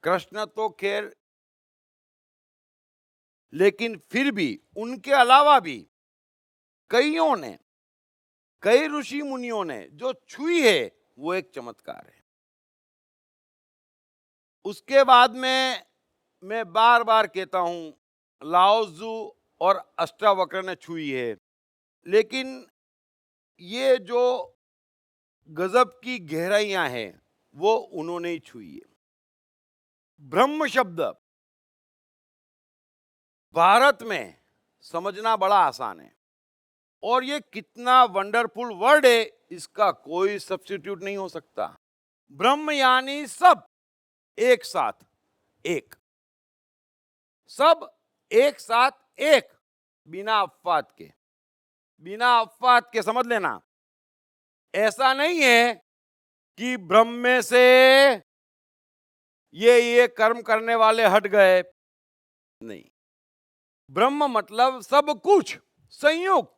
कृष्ण तो खैर, लेकिन फिर भी उनके अलावा भी कईयों ने, कई ऋषि मुनियों ने जो छुई है वो एक चमत्कार है। उसके बाद में मैं बार बार कहता हूं, लाओ त्जू और अष्टावक्र ने छुई है, लेकिन ये जो गजब की गहराइयां हैं वो उन्होंने ही छुई है। ब्रह्म शब्द भारत में समझना बड़ा आसान है और ये कितना वंडरफुल वर्ड है, इसका कोई सब्स्टिट्यूट नहीं हो सकता। ब्रह्म यानी सब एक साथ एक, सब एक साथ एक, बिना अफवाद के। बिना अफवाद के समझ लेना, ऐसा नहीं है कि ब्रह्म में से ये कर्म करने वाले हट गए, नहीं। ब्रह्म मतलब सब कुछ संयुक्त,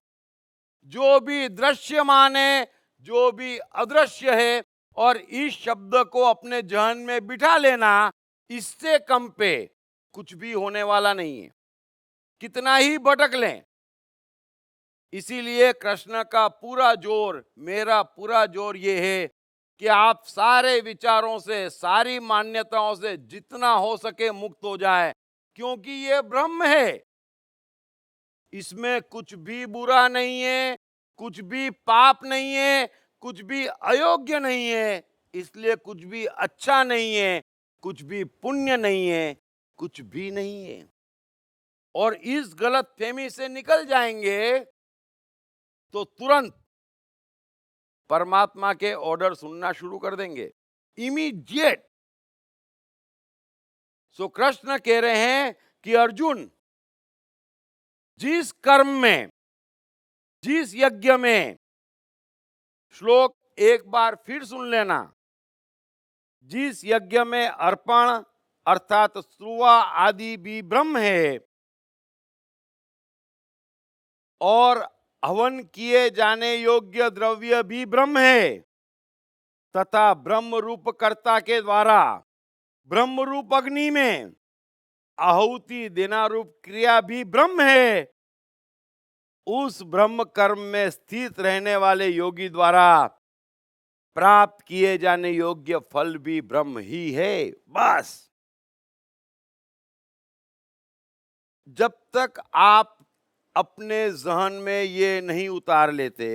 जो भी दृश्यमान है, जो भी अदृश्य है, और इस शब्द को अपने जहन में बिठा लेना, इससे कम पे कुछ भी होने वाला नहीं है, कितना ही भटक लें। इसीलिए कृष्ण का पूरा जोर, मेरा पूरा जोर ये है कि आप सारे विचारों से, सारी मान्यताओं से जितना हो सके मुक्त हो जाए, क्योंकि ये ब्रह्म है। इसमें कुछ भी बुरा नहीं है, कुछ भी पाप नहीं है, कुछ भी अयोग्य नहीं है, इसलिए कुछ भी अच्छा नहीं है, कुछ भी पुण्य नहीं है, कुछ भी नहीं है। और इस गलत फहमी से निकल जाएंगे तो तुरंत परमात्मा के ऑर्डर सुनना शुरू कर देंगे, इमीडिएट। सो कृष्ण कह रहे हैं कि अर्जुन, जिस कर्म में, जिस यज्ञ में, श्लोक एक बार फिर सुन लेना, जिस यज्ञ में अर्पण अर्थात स्त्रुवा आदि भी ब्रह्म है और हवन किए जाने योग्य द्रव्य भी ब्रह्म है तथा ब्रह्म रूप कर्ता के द्वारा ब्रह्म रूप अग्नि में आहुति देना रूप क्रिया भी ब्रह्म है, उस ब्रह्म कर्म में स्थित रहने वाले योगी द्वारा प्राप्त किए जाने योग्य फल भी ब्रह्म ही है। बस जब तक आप अपने जहन में ये नहीं उतार लेते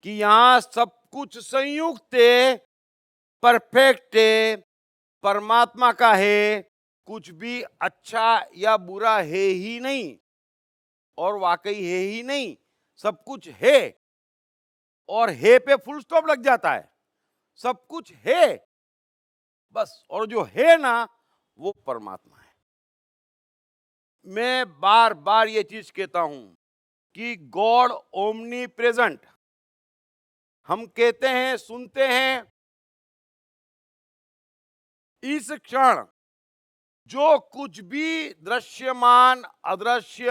कि यहां सब कुछ संयुक्त है, परफेक्ट है, परमात्मा का है, कुछ भी अच्छा या बुरा है ही नहीं, और वाकई है ही नहीं, सब कुछ है, और है पे फुल स्टॉप लग जाता है, सब कुछ है बस, और जो है ना वो परमात्मा है। मैं बार बार ये चीज कहता हूं कि गॉड ओमनी प्रेजेंट। हम कहते हैं, सुनते हैं, इस क्षण जो कुछ भी दृश्यमान अदृश्य,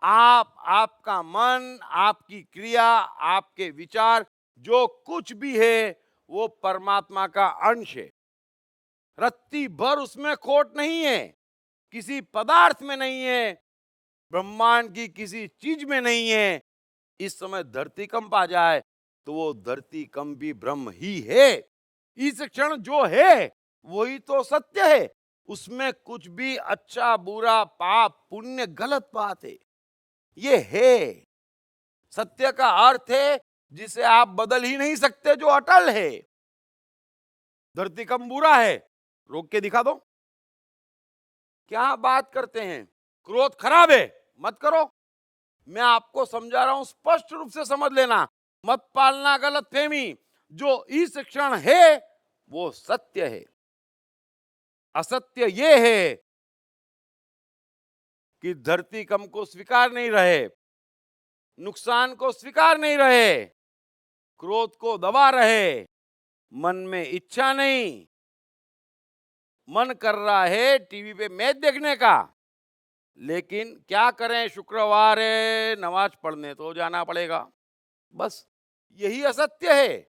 आपका मन, आपकी क्रिया, आपके विचार, जो कुछ भी है वो परमात्मा का अंश है। रत्ती भर उसमें खोट नहीं है, किसी पदार्थ में नहीं है, ब्रह्मांड की किसी चीज में नहीं है। इस समय धरती कंप आ जाए तो वो धरती कंप भी ब्रह्म ही है। इस क्षण जो है वही तो सत्य है। उसमें कुछ भी अच्छा बुरा पाप पुण्य गलत बात है, ये है। सत्य का अर्थ है जिसे आप बदल ही नहीं सकते, जो अटल है। धरती कंप बुरा है, रोक के दिखा दो। क्या बात करते हैं, क्रोध खराब है, मत करो। मैं आपको समझा रहा हूं, स्पष्ट रूप से समझ लेना, मत पालना गलत फहमी। जो इस क्षण है वो सत्य है। असत्य ये है कि धरती कंप को स्वीकार नहीं रहे, नुकसान को स्वीकार नहीं रहे, क्रोध को दबा रहे, मन में इच्छा नहीं, मन कर रहा है टीवी पे मैच देखने का, लेकिन क्या करें, शुक्रवार है, नमाज पढ़ने तो जाना पड़ेगा। बस यही असत्य है।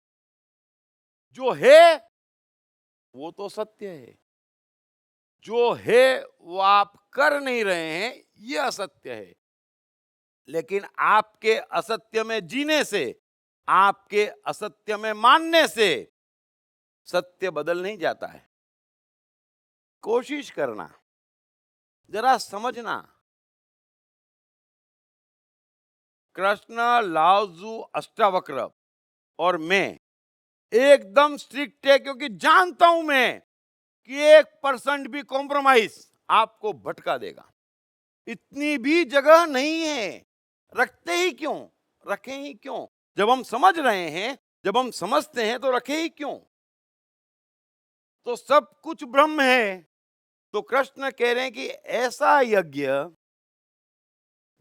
जो है वो तो सत्य है, जो है वो आप कर नहीं रहे हैं, ये असत्य है। लेकिन आपके असत्य में जीने से, आपके असत्य में मानने से सत्य बदल नहीं जाता है। कोशिश करना, जरा समझना। कृष्ण, लाओजू, अष्टावक्र और मैं एकदम स्ट्रिक्ट है, क्योंकि जानता हूं मैं कि 1% भी कॉम्प्रोमाइज आपको भटका देगा। इतनी भी जगह नहीं है, रखते ही क्यों, रखें ही क्यों? जब हम समझ रहे हैं, जब हम समझते हैं तो रखे ही क्यों? तो सब कुछ ब्रह्म है। तो कृष्ण कह रहे हैं कि ऐसा यज्ञ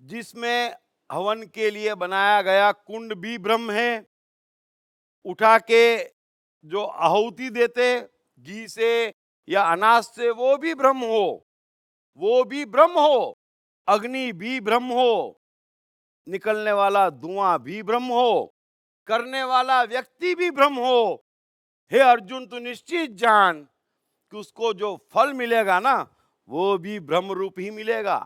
जिसमें हवन के लिए बनाया गया कुंड भी ब्रह्म है, उठा के जो आहुति देते घी से या अनाज से वो भी ब्रह्म हो, वो भी ब्रह्म हो, अग्नि भी ब्रह्म हो, निकलने वाला धुआं भी ब्रह्म हो, करने वाला व्यक्ति भी ब्रह्म हो। हे अर्जुन, तू निश्चित जान कि उसको जो फल मिलेगा ना, वो भी ब्रह्म रूप ही मिलेगा।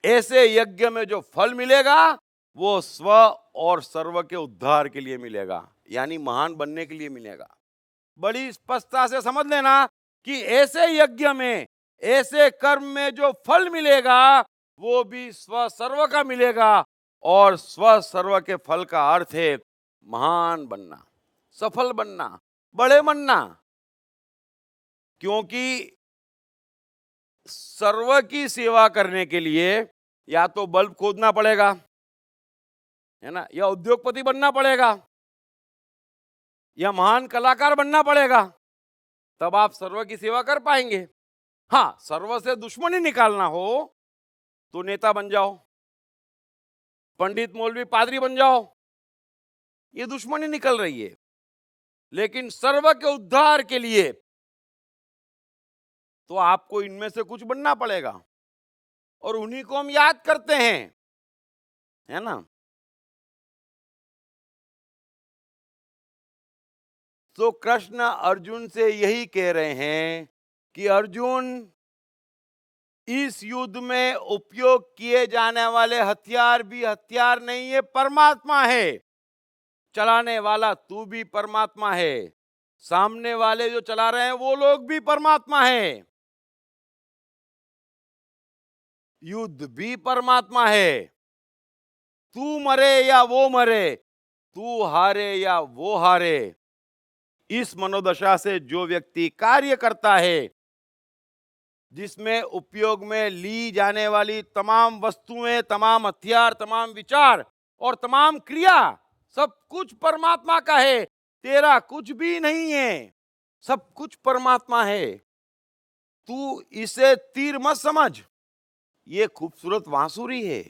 ऐसे यज्ञ में जो फल मिलेगा वो स्व और सर्व के उद्धार के लिए मिलेगा, यानी महान बनने के लिए मिलेगा। बड़ी स्पष्टता से समझ लेना कि ऐसे यज्ञ में, ऐसे कर्म में जो फल मिलेगा वो भी स्व सर्व का मिलेगा। और स्व सर्व के फल का अर्थ है महान बनना, सफल बनना, बड़े बनना। क्योंकि सर्व की सेवा करने के लिए या तो बल्ब खोदना पड़ेगा, है ना, या उद्योगपति बनना पड़ेगा, या महान कलाकार बनना पड़ेगा, तब आप सर्व की सेवा कर पाएंगे। हाँ, सर्व से दुश्मनी निकालना हो तो नेता बन जाओ, पंडित मौलवी पादरी बन जाओ, ये दुश्मनी निकल रही है। लेकिन सर्व के उद्धार के लिए तो आपको इनमें से कुछ बनना पड़ेगा, और उन्हीं को हम याद करते हैं, है ना। तो कृष्ण अर्जुन से यही कह रहे हैं कि अर्जुन, इस युद्ध में उपयोग किए जाने वाले हथियार भी हथियार नहीं है, परमात्मा है। चलाने वाला तू भी परमात्मा है, सामने वाले जो चला रहे हैं वो लोग भी परमात्मा है, युद्ध भी परमात्मा है। तू मरे या वो मरे, तू हारे या वो हारे, इस मनोदशा से जो व्यक्ति कार्य करता है, जिसमें उपयोग में ली जाने वाली तमाम वस्तुएं, तमाम हथियार, तमाम विचार और तमाम क्रिया, सब कुछ परमात्मा का है। तेरा कुछ भी नहीं है, सब कुछ परमात्मा है। तू इसे तीर मत समझ, ये खूबसूरत बांसुरी है,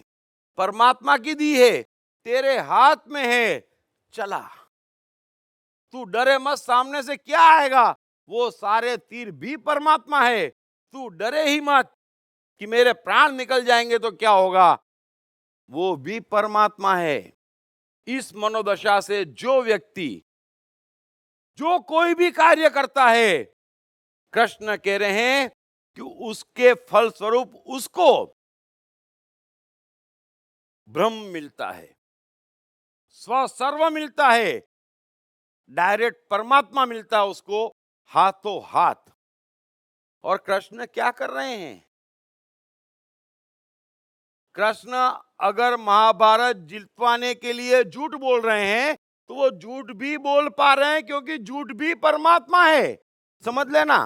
परमात्मा की दी है, तेरे हाथ में है, चला। तू डरे मत, सामने से क्या आएगा, वो सारे तीर भी परमात्मा है। तू डरे ही मत कि मेरे प्राण निकल जाएंगे तो क्या होगा, वो भी परमात्मा है। इस मनोदशा से जो व्यक्ति, जो कोई भी कार्य करता है, कृष्ण कह रहे हैं कि उसके फल स्वरूप उसको ब्रह्म मिलता है, स्वसर्व मिलता है, डायरेक्ट परमात्मा मिलता है उसको हाथों हाथ। और कृष्ण क्या कर रहे हैं? कृष्ण अगर महाभारत जितवाने के लिए झूठ बोल रहे हैं तो वो झूठ भी बोल पा रहे हैं, क्योंकि झूठ भी परमात्मा है। समझ लेना,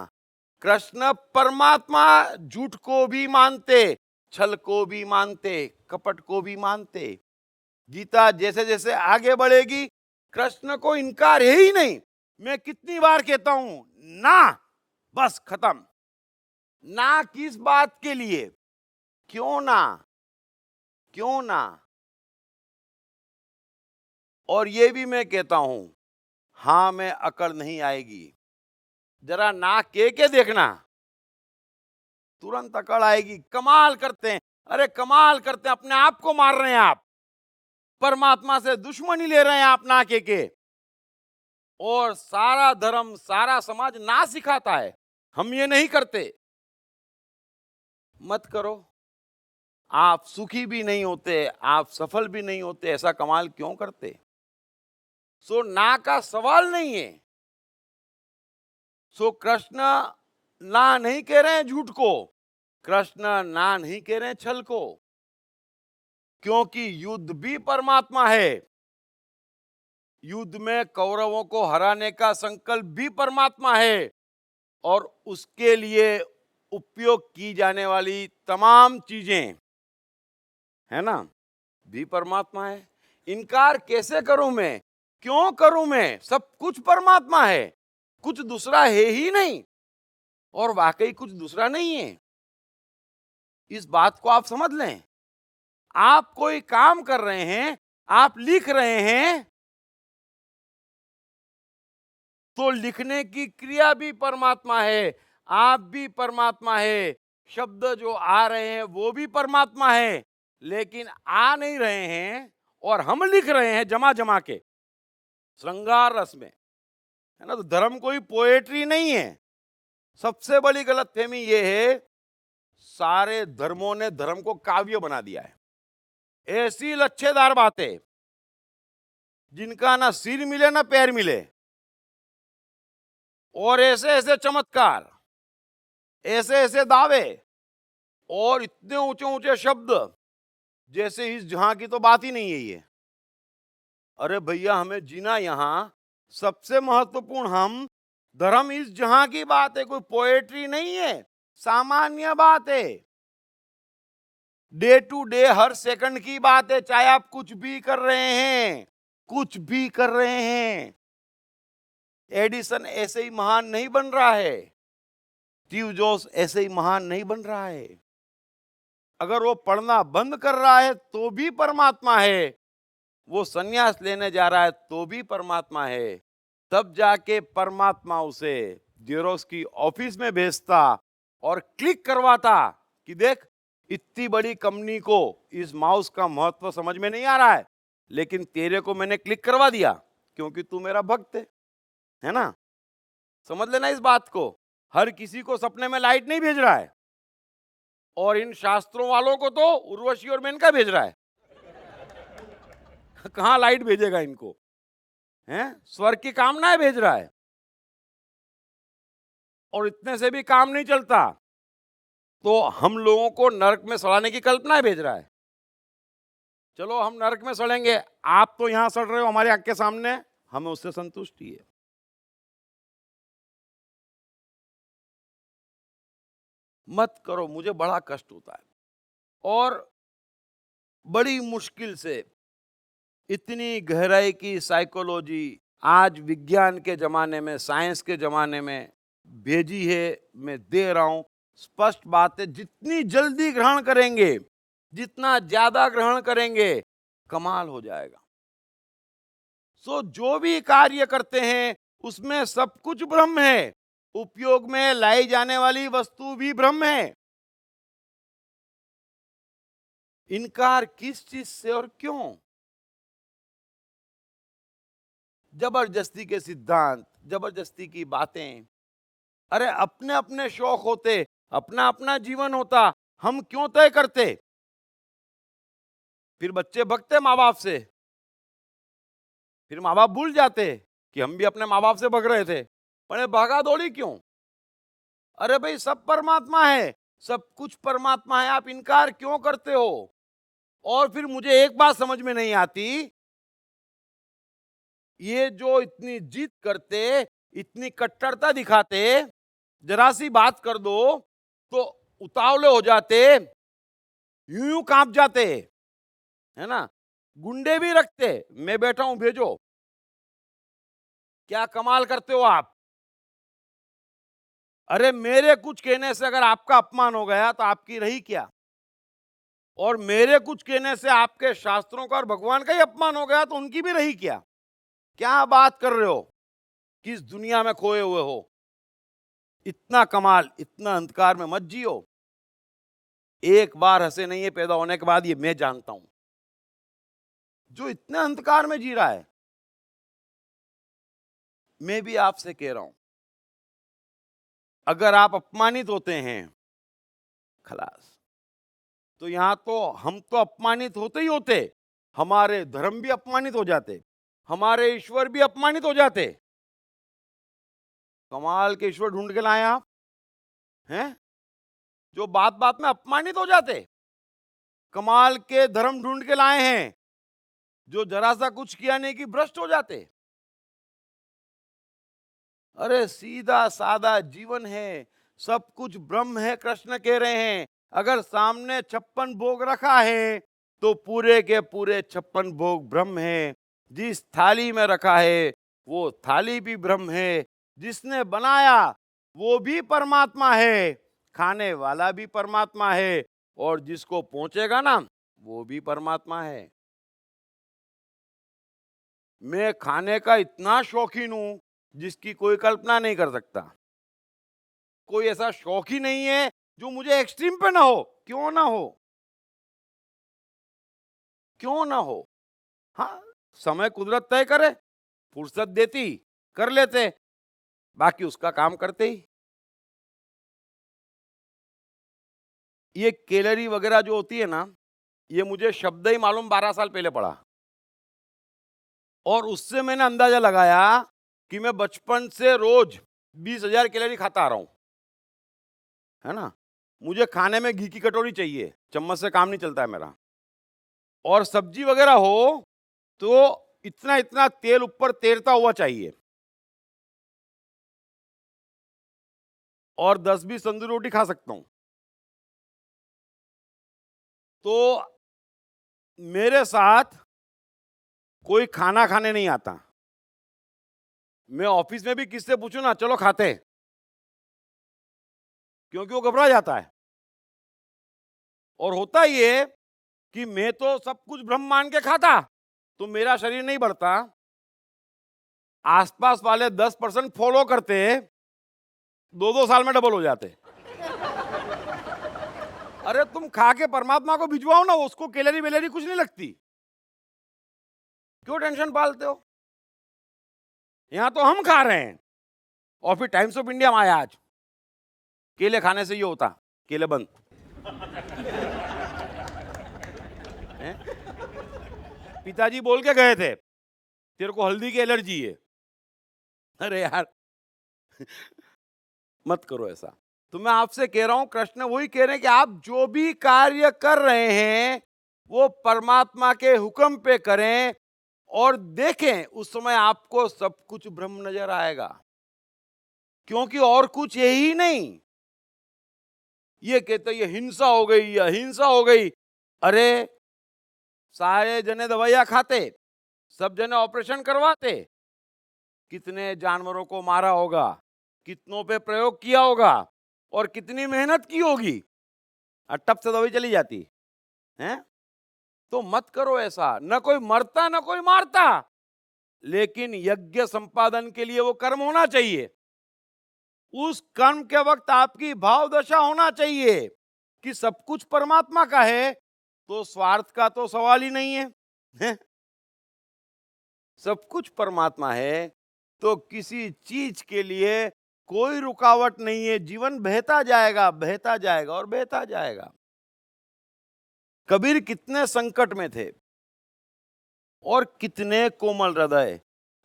कृष्ण परमात्मा झूठ को भी मानते, छल को भी मानते, कपट को भी मानते। गीता जैसे जैसे आगे बढ़ेगी, कृष्ण को इनकार है ही नहीं। मैं कितनी बार कहता हूं ना, बस खत्म। ना किस बात के लिए? क्यों ना? क्यों ना? और ये भी मैं कहता हूं, हां में अकड़ नहीं आएगी। जरा ना के देखना, तुरंत अकड़ आएगी। कमाल करते हैं, अरे कमाल करते हैं, अपने आप को मार रहे हैं आप, परमात्मा से दुश्मनी ले रहे हैं आप ना के। और सारा धर्म, सारा समाज ना सिखाता है, हम ये नहीं करते। मत करो, आप सुखी भी नहीं होते, आप सफल भी नहीं होते, ऐसा कमाल क्यों करते? सो ना का सवाल नहीं है। सो कृष्ण ना नहीं कह रहे हैं झूठ को, कृष्ण ना नहीं कह रहे हैं छल को, क्योंकि युद्ध भी परमात्मा है। युद्ध में कौरवों को हराने का संकल्प भी परमात्मा है, और उसके लिए उपयोग की जाने वाली तमाम चीजें, है ना, भी परमात्मा है। इनकार कैसे करूं मैं? क्यों करूं मैं? सब कुछ परमात्मा है, कुछ दूसरा है ही नहीं, और वाकई कुछ दूसरा नहीं है। इस बात को आप समझ लें। आप कोई काम कर रहे हैं, आप लिख रहे हैं, तो लिखने की क्रिया भी परमात्मा है, आप भी परमात्मा है, शब्द जो आ रहे हैं वो भी परमात्मा है, लेकिन आ नहीं रहे हैं और हम लिख रहे हैं जमा जमा के श्रृंगार रस में, है ना। तो धर्म कोई पोएट्री नहीं है। सबसे बड़ी गलतफहमी ये है, सारे धर्मों ने धर्म को काव्य बना दिया है। ऐसी लच्छेदार बातें जिनका ना सिर मिले ना पैर मिले, और ऐसे ऐसे चमत्कार, ऐसे ऐसे दावे, और इतने ऊंचे ऊंचे शब्द, जैसे इस जहां की तो बात ही नहीं है ये। अरे भैया, हमें जीना यहां सबसे महत्वपूर्ण, हम धर्म इस जहां की बात है, कोई पोएट्री नहीं है, सामान्य बात है, डे टू डे हर सेकंड की बात है। चाहे आप कुछ भी कर रहे हैं, कुछ भी कर रहे हैं, एडिसन ऐसे ही महान नहीं बन रहा है, स्टीव जॉब्स ऐसे ही महान नहीं बन रहा है। अगर वो पढ़ना बंद कर रहा है तो भी परमात्मा है, वो सन्यास लेने जा रहा है तो भी परमात्मा है। तब जाके परमात्मा उसे जेरोक्स की ऑफिस में भेजता और क्लिक करवाता कि देख, इतनी बड़ी कंपनी को इस माउस का महत्व समझ में नहीं आ रहा है, लेकिन तेरे को मैंने क्लिक करवा दिया क्योंकि तू मेरा भक्त है ना। समझ लेना इस बात को। हर किसी को सपने में लाइट नहीं भेज रहा है, और इन शास्त्रों वालों को तो उर्वशी और मेनका भेज रहा है। कहां लाइट भेजेगा इनको? हैं? स्वर्ग की कामनाएं भेज रहा है, और इतने से भी काम नहीं चलता तो हम लोगों को नरक में सड़ाने की कल्पनाएं भेज रहा है। चलो हम नरक में सड़ेंगे, आप तो यहां सड़ रहे हो हमारे आंख के सामने, हमें उससे संतुष्टि है। मत करो, मुझे बड़ा कष्ट होता है, और बड़ी मुश्किल से इतनी गहराई की साइकोलॉजी आज विज्ञान के जमाने में, साइंस के जमाने में भेजी है, मैं दे रहा हूं। स्पष्ट बात है, जितनी जल्दी ग्रहण करेंगे, जितना ज्यादा ग्रहण करेंगे, कमाल हो जाएगा। सो जो भी कार्य करते हैं उसमें सब कुछ ब्रह्म है, उपयोग में लाई जाने वाली वस्तु भी ब्रह्म है। इनकार किस चीज से और क्यों? जबरदस्ती के सिद्धांत, जबरदस्ती की बातें। अरे अपने अपने शौक होते, अपना अपना जीवन होता, हम क्यों तय करते? फिर बच्चे भगते माँ बाप से, फिर माँ बाप भूल जाते कि हम भी अपने माँ बाप से भग रहे थे। पर भागा दौड़ी क्यों? अरे भाई सब परमात्मा है, सब कुछ परमात्मा है, आप इनकार क्यों करते हो? और फिर मुझे एक बात समझ में नहीं आती, ये जो इतनी जिद करते, इतनी कट्टरता दिखाते, जरा सी बात कर दो तो उतावले हो जाते, यूं यूं कांप जाते, है ना? गुंडे भी रखते, मैं बैठा हूं भेजो। क्या कमाल करते हो आप? अरे मेरे कुछ कहने से अगर आपका अपमान हो गया तो आपकी रही क्या? और मेरे कुछ कहने से आपके शास्त्रों का और भगवान का ही अपमान हो गया तो उनकी भी रही क्या? क्या बात कर रहे हो? किस दुनिया में खोए हुए हो? इतना कमाल, इतना अंधकार में मत जियो। एक बार हंसे नहीं है पैदा होने के बाद, ये मैं जानता हूं। जो इतने अंधकार में जी रहा है, मैं भी आपसे कह रहा हूं, अगर आप अपमानित होते हैं, खलास। तो यहां तो हम तो अपमानित होते ही होते, हमारे धर्म भी अपमानित हो जाते, हमारे ईश्वर भी अपमानित हो जाते। कमाल के ईश्वर ढूंढ के लाए आप, हैं? जो बात बात में अपमानित हो जाते। कमाल के धर्म ढूंढ के लाए हैं, जो जरा सा कुछ किया नहीं कि भ्रष्ट हो जाते। अरे सीधा सादा जीवन है, सब कुछ ब्रह्म है, कृष्ण कह रहे हैं। अगर सामने 56 भोग रखा है तो पूरे के पूरे 56 भोग ब्रह्म है। जिस थाली में रखा है वो थाली भी ब्रह्म है, जिसने बनाया वो भी परमात्मा है, खाने वाला भी परमात्मा है, और जिसको पहुंचेगा ना वो भी परमात्मा है। मैं खाने का इतना शौकीन हूं जिसकी कोई कल्पना नहीं कर सकता। कोई ऐसा शौक ही नहीं है जो मुझे एक्सट्रीम पे ना हो। क्यों ना हो? क्यों ना हो? हाँ, समय कुदरत तय करे, फुर्सत देती कर लेते, बाकी उसका काम करते ही। ये कैलोरी वगैरह जो होती है ना, ये मुझे शब्द ही मालूम 12 साल पहले पढ़ा, और उससे मैंने अंदाजा लगाया कि मैं बचपन से रोज 20,000 कैलोरी खाता आ रहा हूं, है ना? मुझे खाने में घी की कटोरी चाहिए, चम्मच से काम नहीं चलता है मेरा। और सब्जी वगैरह हो तो इतना इतना तेल ऊपर तैरता हुआ चाहिए, और 10-20 तंदूरी रोटी खा सकता हूं। तो मेरे साथ कोई खाना खाने नहीं आता। मैं ऑफिस में भी किससे पूछूं ना, चलो खाते हैं, क्योंकि वो घबरा जाता है। और होता ये कि मैं तो सब कुछ ब्रह्म मान के खाता तो मेरा शरीर नहीं बढ़ता, आसपास वाले 10% फॉलो करते, 2-2 साल में डबल हो जाते। अरे तुम खा के परमात्मा को भिजवाओ ना, उसको कैलोरी वेलोरी कुछ नहीं लगती, क्यों टेंशन पालते हो? यहां तो हम खा रहे हैं, और फिर टाइम्स ऑफ इंडिया में आया आज, केले खाने से ये होता, केले बंद। हैं? पिताजी बोल के गए थे तेरे को हल्दी की एलर्जी है। अरे यार मत करो ऐसा। तो मैं आपसे कह रहा हूं, कृष्ण वही कह रहे हैं कि आप जो भी कार्य कर रहे हैं वो परमात्मा के हुक्म पे करें, और देखें उस समय आपको सब कुछ ब्रह्म नजर आएगा, क्योंकि और कुछ यही नहीं। ये कहते ये हिंसा हो गई या हिंसा हो गई, अरे सारे जने दवाइयां खाते, सब जने ऑपरेशन करवाते, कितने जानवरों को मारा होगा, कितनों पे प्रयोग किया होगा, और कितनी मेहनत की होगी, और टप से दवाई चली जाती है। तो मत करो ऐसा, न कोई मरता न कोई मारता, लेकिन यज्ञ संपादन के लिए वो कर्म होना चाहिए। उस कर्म के वक्त आपकी भाव दशा होना चाहिए कि सब कुछ परमात्मा का है, तो स्वार्थ का तो सवाल ही नहीं है। सब कुछ परमात्मा है तो किसी चीज के लिए कोई रुकावट नहीं है, जीवन बहता जाएगा, बहता जाएगा और बहता जाएगा। कबीर कितने संकट में थे और कितने कोमल हृदय,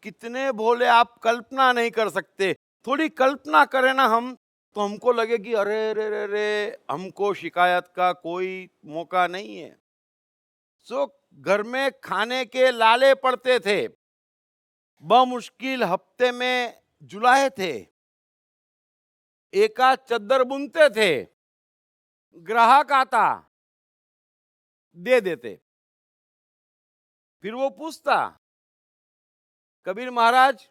कितने भोले, आप कल्पना नहीं कर सकते। थोड़ी कल्पना करें ना हम, तो हमको लगे कि अरे रे रे रे, हमको शिकायत का कोई मौका नहीं है। सो घर में खाने के लाले पड़ते थे, बमुश्किल हफ्ते में जुलाहे थे, एका चद्दर बुनते थे, ग्राहक आता दे देते। फिर वो पूछता, कबीर महाराज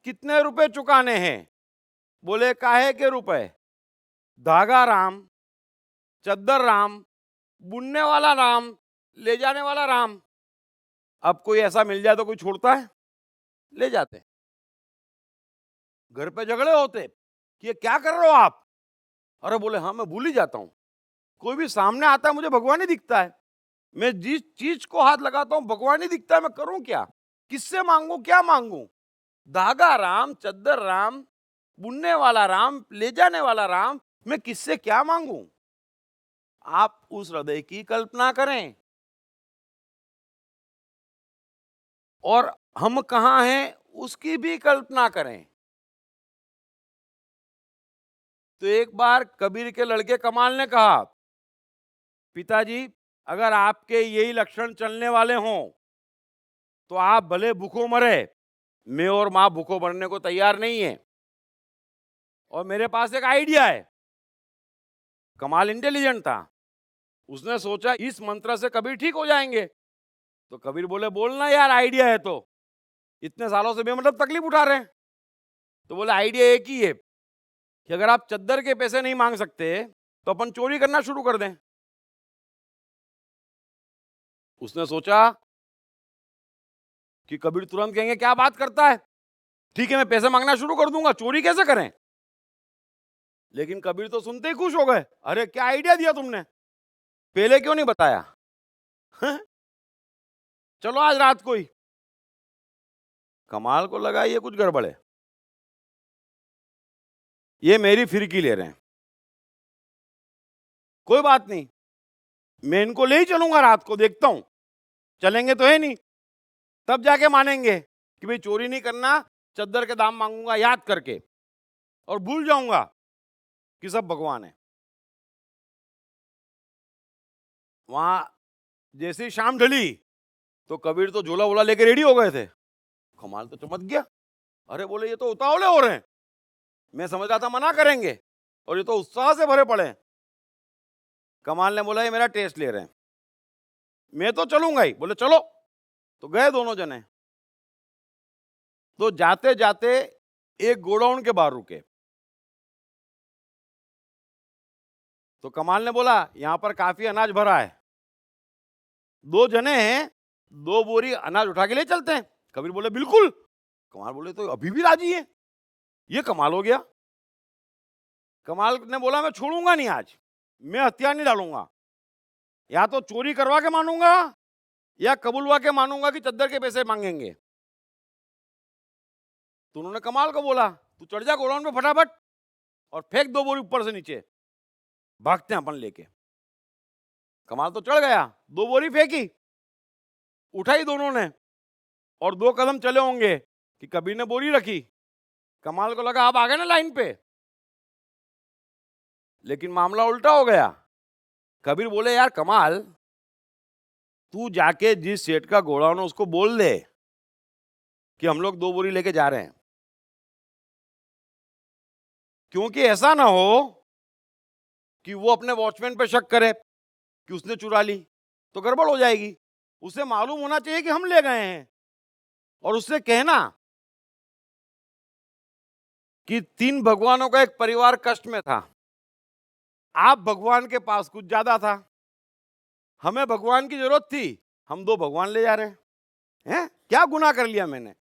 कितने रुपए चुकाने हैं? बोले काहे के रुपए? धागा राम, चद्दर राम, बुनने वाला राम, ले जाने वाला राम। अब कोई ऐसा मिल जाए तो कोई छोड़ता है? ले जाते। घर पे झगड़े होते कि ये क्या कर रहे हो आप? अरे बोले हाँ मैं भूल ही जाता हूं, कोई भी सामने आता है मुझे भगवान ही दिखता है, मैं जिस चीज को हाथ लगाता हूं भगवान ही दिखता है, मैं करूं क्या? किससे मांगू, क्या मांगू? धागा राम, चद्दर राम, बुनने वाला राम, ले जाने वाला राम, मैं किससे क्या मांगू? आप उस हृदय की कल्पना करें। और हम कहां हैं उसकी भी कल्पना करें। तो एक बार कबीर के लड़के कमाल ने कहा, पिताजी अगर आपके यही लक्षण चलने वाले हों तो आप भले भूखों मरे, मैं और मां भूखों मरने को तैयार नहीं है। और मेरे पास एक आइडिया है। कमाल इंटेलिजेंट था, उसने सोचा इस मंत्र से कबीर ठीक हो जाएंगे। तो कबीर बोले बोलना यार, आइडिया है तो, इतने सालों से बेमतलब तकलीफ उठा रहे हैं। तो बोले आइडिया एक ही है कि अगर आप चद्दर के पैसे नहीं मांग सकते तो अपन चोरी करना शुरू कर दें। उसने सोचा कि कबीर तुरंत कहेंगे क्या बात करता है, ठीक है मैं पैसे मांगना शुरू कर दूंगा, चोरी कैसे करें? लेकिन कबीर तो सुनते ही खुश हो गए, अरे क्या आइडिया दिया तुमने, पहले क्यों नहीं बताया? चलो आज रात को ही। कमाल को लगा ये कुछ गड़बड़ है, ये मेरी फिरकी ले रहे हैं। कोई बात नहीं, मैं इनको ले ही चलूंगा रात को, देखता हूं चलेंगे तो है नहीं, तब जाके मानेंगे कि भाई चोरी नहीं करना, चद्दर के दाम मांगूंगा याद करके और भूल जाऊंगा कि सब भगवान है। वहां जैसे ही शाम ढली तो कबीर तो झोला वोला लेके रेडी हो गए थे। कमाल तो चमक गया, अरे बोले ये तो उतावले हो रहे हैं, मैं समझ रहा था मना करेंगे और ये तो उत्साह से भरे पड़े हैं। कमाल ने बोला ये मेरा टेस्ट ले रहे हैं, मैं तो चलूंगा ही। बोले चलो। तो गए दोनों जने। तो जाते जाते एक गोडाउन के बाहर रुके। तो कमाल ने बोला यहां पर काफी अनाज भरा है, 2 जने हैं, 2 बोरी अनाज उठा के ले चलते हैं। कबीर बोले बिल्कुल। कमाल बोले तो अभी भी राजी है, ये कमाल हो गया। कमाल ने बोला मैं छोड़ूंगा नहीं आज, मैं हथियार नहीं डालूंगा, या तो चोरी करवा के मानूंगा या कबूलवा के मानूंगा कि चद्दर के पैसे मांगेंगे। तो उन्होंने कमाल को बोला तू चढ़ जा गोडाउन पे फटाफट और फेंक 2 बोरी ऊपर से नीचे, भागते हैं अपन लेके। कमाल तो चढ़ गया, 2 बोरी फेंकी, उठाई दोनों ने और 2 कदम चले होंगे कि कबीर ने बोरी रखी। कमाल को लगा अब आ गए ना लाइन पे, लेकिन मामला उल्टा हो गया। कबीर बोले यार कमाल, तू जाके जिस सेठ का गोडाउन है उसको बोल दे कि हम लोग 2 बोरी लेके जा रहे हैं, क्योंकि ऐसा ना हो कि वो अपने वॉचमैन पे शक करे कि उसने चुरा ली, तो गड़बड़ हो जाएगी। उसे मालूम होना चाहिए कि हम ले गए हैं, और उससे कहना कि 3 भगवानों का एक परिवार कष्ट में था, आप भगवान के पास कुछ ज्यादा था, हमें भगवान की जरूरत थी, हम 2 भगवान ले जा रहे हैं। क्या गुनाह कर लिया मैंने?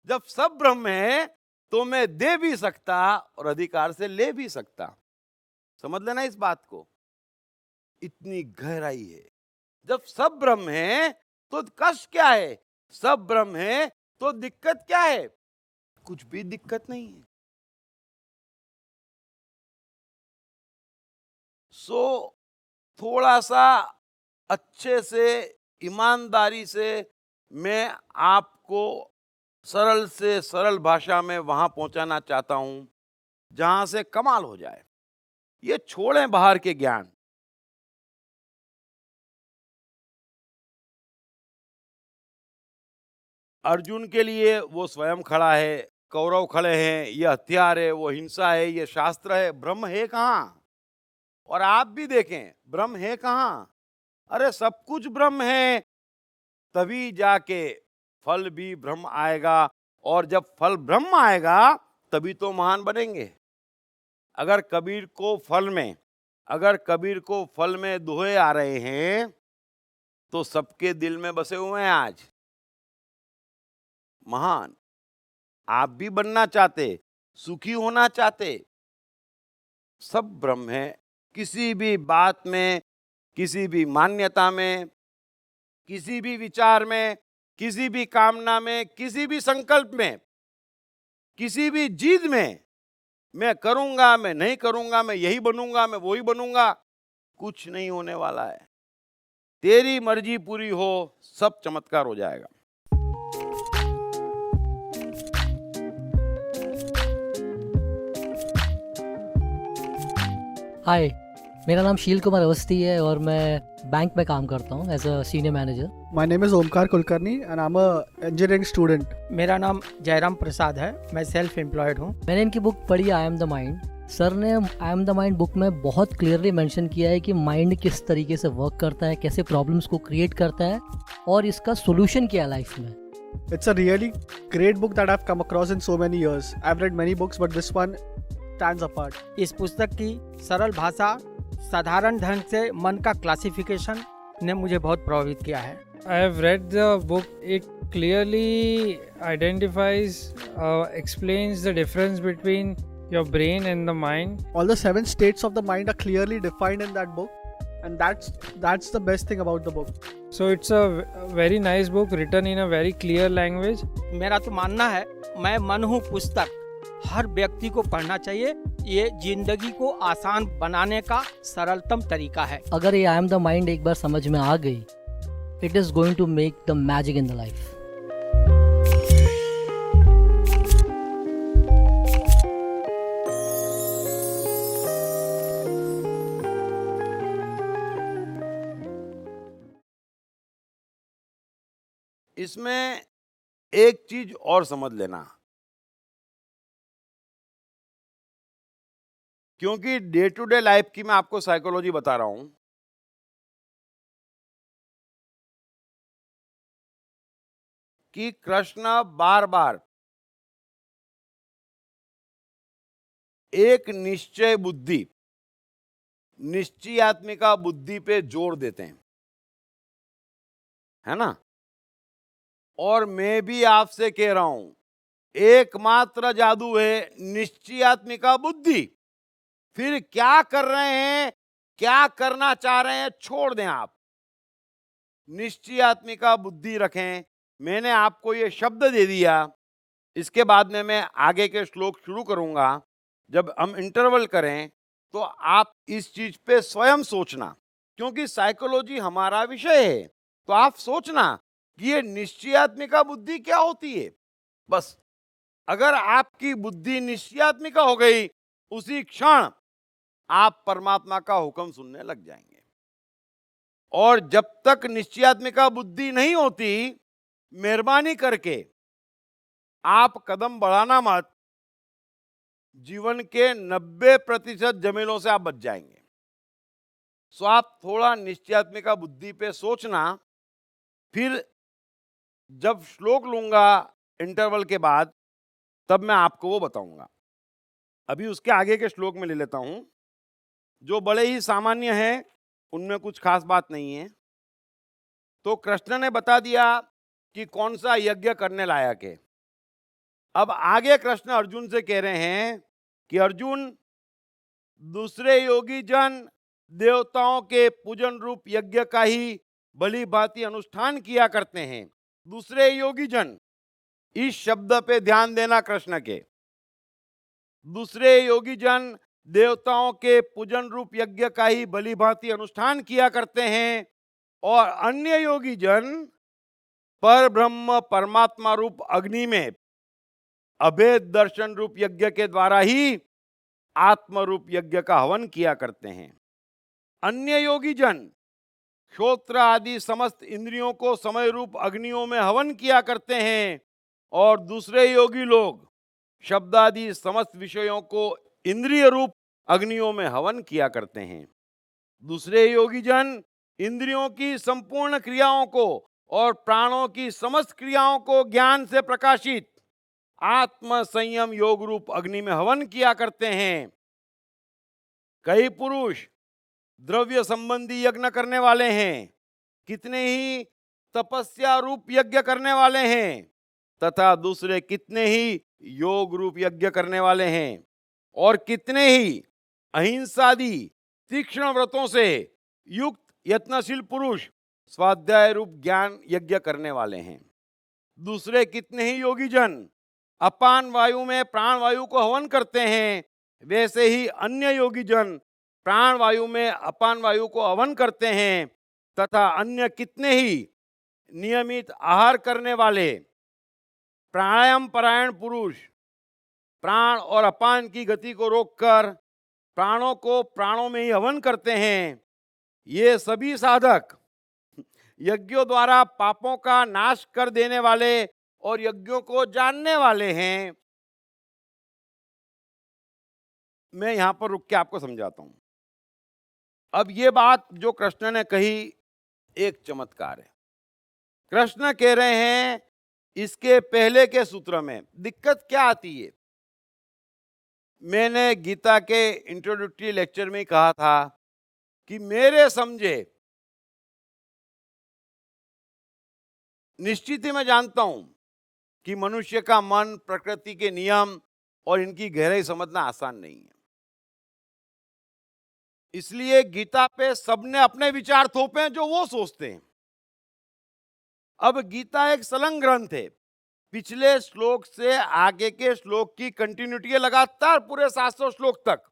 जब सब ब्रह्म है तो मैं दे भी सकता और अधिकार से ले भी सकता। समझ लेना इस बात को, इतनी गहराई है। जब सब ब्रह्म है तो कष्ट क्या है? सब ब्रह्म है तो दिक्कत क्या है? कुछ भी दिक्कत नहीं है। सो थोड़ा सा अच्छे से, ईमानदारी से मैं आपको सरल से सरल भाषा में वहां पहुंचाना चाहता हूं जहां से कमाल हो जाए। ये छोड़ें बाहर के ज्ञान। अर्जुन के लिए वो स्वयं खड़ा है, कौरव खड़े हैं, ये हथियार है, वो हिंसा है, ये शास्त्र है, ब्रह्म है कहाँ? और आप भी देखें ब्रह्म है कहाँ? अरे सब कुछ ब्रह्म है, तभी जाके फल भी ब्रह्म आएगा, और जब फल ब्रह्म आएगा तभी तो महान बनेंगे। अगर कबीर को फल में दोहे आ रहे हैं तो सबके दिल में बसे हुए हैं आज महान। आप भी बनना चाहते, सुखी होना चाहते, सब ब्रह्म है। किसी भी बात में, किसी भी मान्यता में, किसी भी विचार में, किसी भी कामना में, किसी भी संकल्प में, किसी भी जिद में, मैं करूंगा, मैं नहीं करूंगा, मैं यही बनूंगा, मैं वही बनूंगा, कुछ नहीं होने वाला है। तेरी मर्जी पूरी हो, सब चमत्कार हो जाएगा। हाय, मेरा नाम शील कुमार अवस्थी है और मैं बैंक में काम करता हूँ as a senior manager. My name is Omkar Kulkarni and I'm a engineering student. मेरा नाम जयराम प्रसाद है, मैं सेल्फ एम्प्लॉयड हूँ। मैंने इनकी बुक पढ़ी I am the mind. Sir ने I am the mind book में बहुत क्लियरली मेंशन किया है कि माइंड किस तरीके से वर्क करता है, कैसे प्रॉब्लम्स को क्रिएट करता है और इसका सोल्यूशन क्या है लाइफ में। It's a really great book that I've come across in so many years. I've read many books but this one stands apart. इस पुस्तक की सरल भाषा, साधारण ढंग से मन का क्लासिफिकेशन ने मुझे बहुत प्रभावित किया है। I have read the book. It clearly identifies, explains the difference between your brain and the mind. All the 7 states of the mind are clearly defined in that book and that's the best thing about the book. So it's a very nice book written in a very clear language. मेरा तो मानना है, मैं मन हूँ पुस्तक, हर व्यक्ति को पढ़ना चाहिए। ये जिंदगी को आसान बनाने का सरलतम तरीका है। अगर ये आई एम द माइंड एक बार समझ में आ गई, it is going to make the magic in the life. इसमें एक चीज और समझ लेना, क्योंकि डे टू डे लाइफ की मैं आपको साइकोलॉजी बता रहा हूं। कि कृष्ण बार बार एक निश्चय बुद्धि, निश्चयात्मिका बुद्धि पे जोर देते हैं, है ना? और मैं भी आपसे कह रहा हूं, एकमात्र जादू है निश्चयात्मिका बुद्धि। फिर क्या कर रहे हैं, क्या करना चाह रहे हैं, छोड़ दें आप। निश्चयात्मिका बुद्धि रखें। मैंने आपको ये शब्द दे दिया, इसके बाद में मैं आगे के श्लोक शुरू करूंगा। जब हम इंटरवल करें तो आप इस चीज पे स्वयं सोचना, क्योंकि साइकोलॉजी हमारा विषय है। तो आप सोचना कि ये निश्चयात्मिका बुद्धि क्या होती है। बस अगर आपकी बुद्धि निश्चयात्मिका हो गई, उसी क्षण आप परमात्मा का हुक्म सुनने लग जाएंगे। और जब तक निश्चयात्मिका बुद्धि नहीं होती, मेहरबानी करके आप कदम बढ़ाना मत। जीवन के 90% जमीनों से आप बच जाएंगे। सो आप थोड़ा निश्चयात्मिका बुद्धि पे सोचना। फिर जब श्लोक लूंगा इंटरवल के बाद, तब मैं आपको वो बताऊंगा। अभी उसके आगे के श्लोक में ले लेता हूं, जो बड़े ही सामान्य हैं, उनमें कुछ खास बात नहीं है। तो कृष्ण ने बता दिया कि कौन सा यज्ञ करने लायक है। अब आगे कृष्ण अर्जुन से कह रहे हैं कि अर्जुन, दूसरे योगी जन देवताओं के पूजन रूप यज्ञ का ही भली भांति अनुष्ठान किया करते हैं। दूसरे योगी जन, इस शब्द पे ध्यान देना कृष्ण के। दूसरे योगी जन देवताओं के पूजन रूप यज्ञ का ही भली भांति अनुष्ठान किया करते हैं। और अन्य योगी जन पर ब्रह्म परमात्मा रूप अग्नि में अभेद दर्शन रूप यज्ञ के द्वारा ही आत्म रूप यज्ञ का हवन किया करते हैं। अन्य योगी जन श्रोत्र आदि समस्त इंद्रियों को समय रूप अग्नियों में हवन किया करते हैं और दूसरे योगी लोग शब्द आदि समस्त विषयों को इंद्रिय रूप अग्नियों में हवन किया करते हैं। दूसरे योगी जन इंद्रियों की संपूर्ण क्रियाओं को और प्राणों की समस्त क्रियाओं को ज्ञान से प्रकाशित आत्म संयम योग रूप अग्नि में हवन किया करते हैं। कई पुरुष द्रव्य संबंधी यज्ञ करने वाले हैं, कितने ही तपस्या रूप यज्ञ करने वाले हैं तथा दूसरे कितने ही योग रूप यज्ञ करने वाले हैं और कितने ही अहिंसादि तीक्ष्ण व्रतों से युक्त यत्नशील पुरुष स्वाध्याय रूप ज्ञान यज्ञ करने वाले हैं। दूसरे कितने ही योगी जन अपान वायु में प्राण वायु को हवन करते हैं, वैसे ही अन्य योगी जन प्राण वायु में अपान वायु को हवन करते हैं तथा अन्य कितने ही नियमित आहार करने वाले प्राणायाम परायण पुरुष प्राण और अपान की गति को रोककर प्राणों को प्राणों में ही हवन करते हैं। ये सभी साधक यज्ञों द्वारा पापों का नाश कर देने वाले और यज्ञों को जानने वाले हैं। मैं यहां पर रुक के आपको समझाता हूं। अब ये बात जो कृष्ण ने कही एक चमत्कार है। कृष्ण कह रहे हैं इसके पहले के सूत्र में दिक्कत क्या आती है। मैंने गीता के इंट्रोडक्टरी लेक्चर में कहा था कि मेरे समझे निश्चित ही मैं जानता हूं कि मनुष्य का मन प्रकृति के नियम और इनकी गहराई समझना आसान नहीं है। इसलिए गीता पे सबने अपने विचार थोपे हैं जो वो सोचते हैं। अब गीता एक संलग्न ग्रंथ है, पिछले श्लोक से आगे के श्लोक की कंटिन्यूटी है लगातार पूरे 700 श्लोक तक।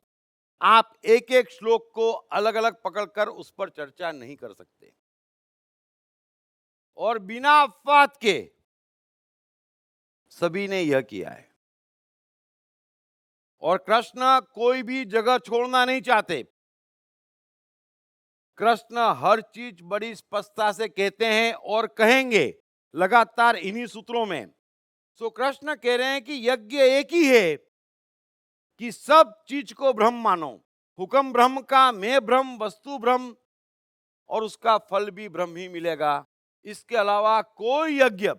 आप एक एक श्लोक को अलग अलग पकड़कर उस पर चर्चा नहीं कर सकते और बिना अपवाद के सभी ने यह किया है और कृष्ण कोई भी जगह छोड़ना नहीं चाहते। कृष्ण हर चीज बड़ी स्पष्टता से कहते हैं और कहेंगे लगातार इन्हीं सूत्रों में। सो कृष्ण कह रहे हैं कि यज्ञ एक ही है कि सब चीज को ब्रह्म मानो। हुक्म ब्रह्म का, मैं ब्रह्म, वस्तु ब्रह्म और उसका फल भी ब्रह्म ही मिलेगा। इसके अलावा कोई यज्ञ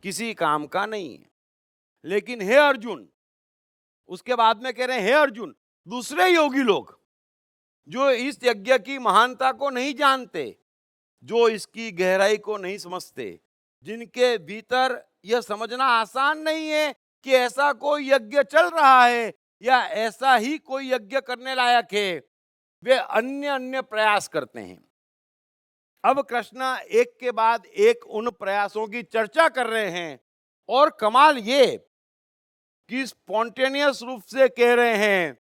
किसी काम का नहीं है। लेकिन हे अर्जुन, उसके बाद में कह रहे हैं हे अर्जुन, दूसरे योगी लोग जो इस यज्ञ की महानता को नहीं जानते, जो इसकी गहराई को नहीं समझते, जिनके भीतर यह समझना आसान नहीं है कि ऐसा कोई यज्ञ चल रहा है या ऐसा ही कोई यज्ञ करने लायक है, वे अन्य अन्य प्रयास करते हैं। अब कृष्ण एक के बाद एक उन प्रयासों की चर्चा कर रहे हैं और कमाल ये कि स्पॉन्टेनियस रूप से कह रहे हैं,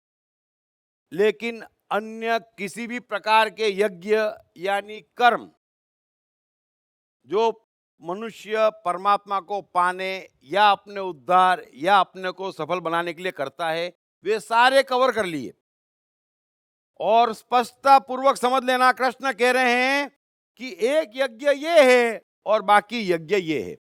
लेकिन अन्य किसी भी प्रकार के यज्ञ यानी कर्म जो मनुष्य परमात्मा को पाने या अपने उद्धार या अपने को सफल बनाने के लिए करता है, वे सारे कवर कर लिए। और स्पष्टता पूर्वक समझ लेना, कृष्ण कह रहे हैं कि एक यज्ञ ये है और बाकी यज्ञ ये है।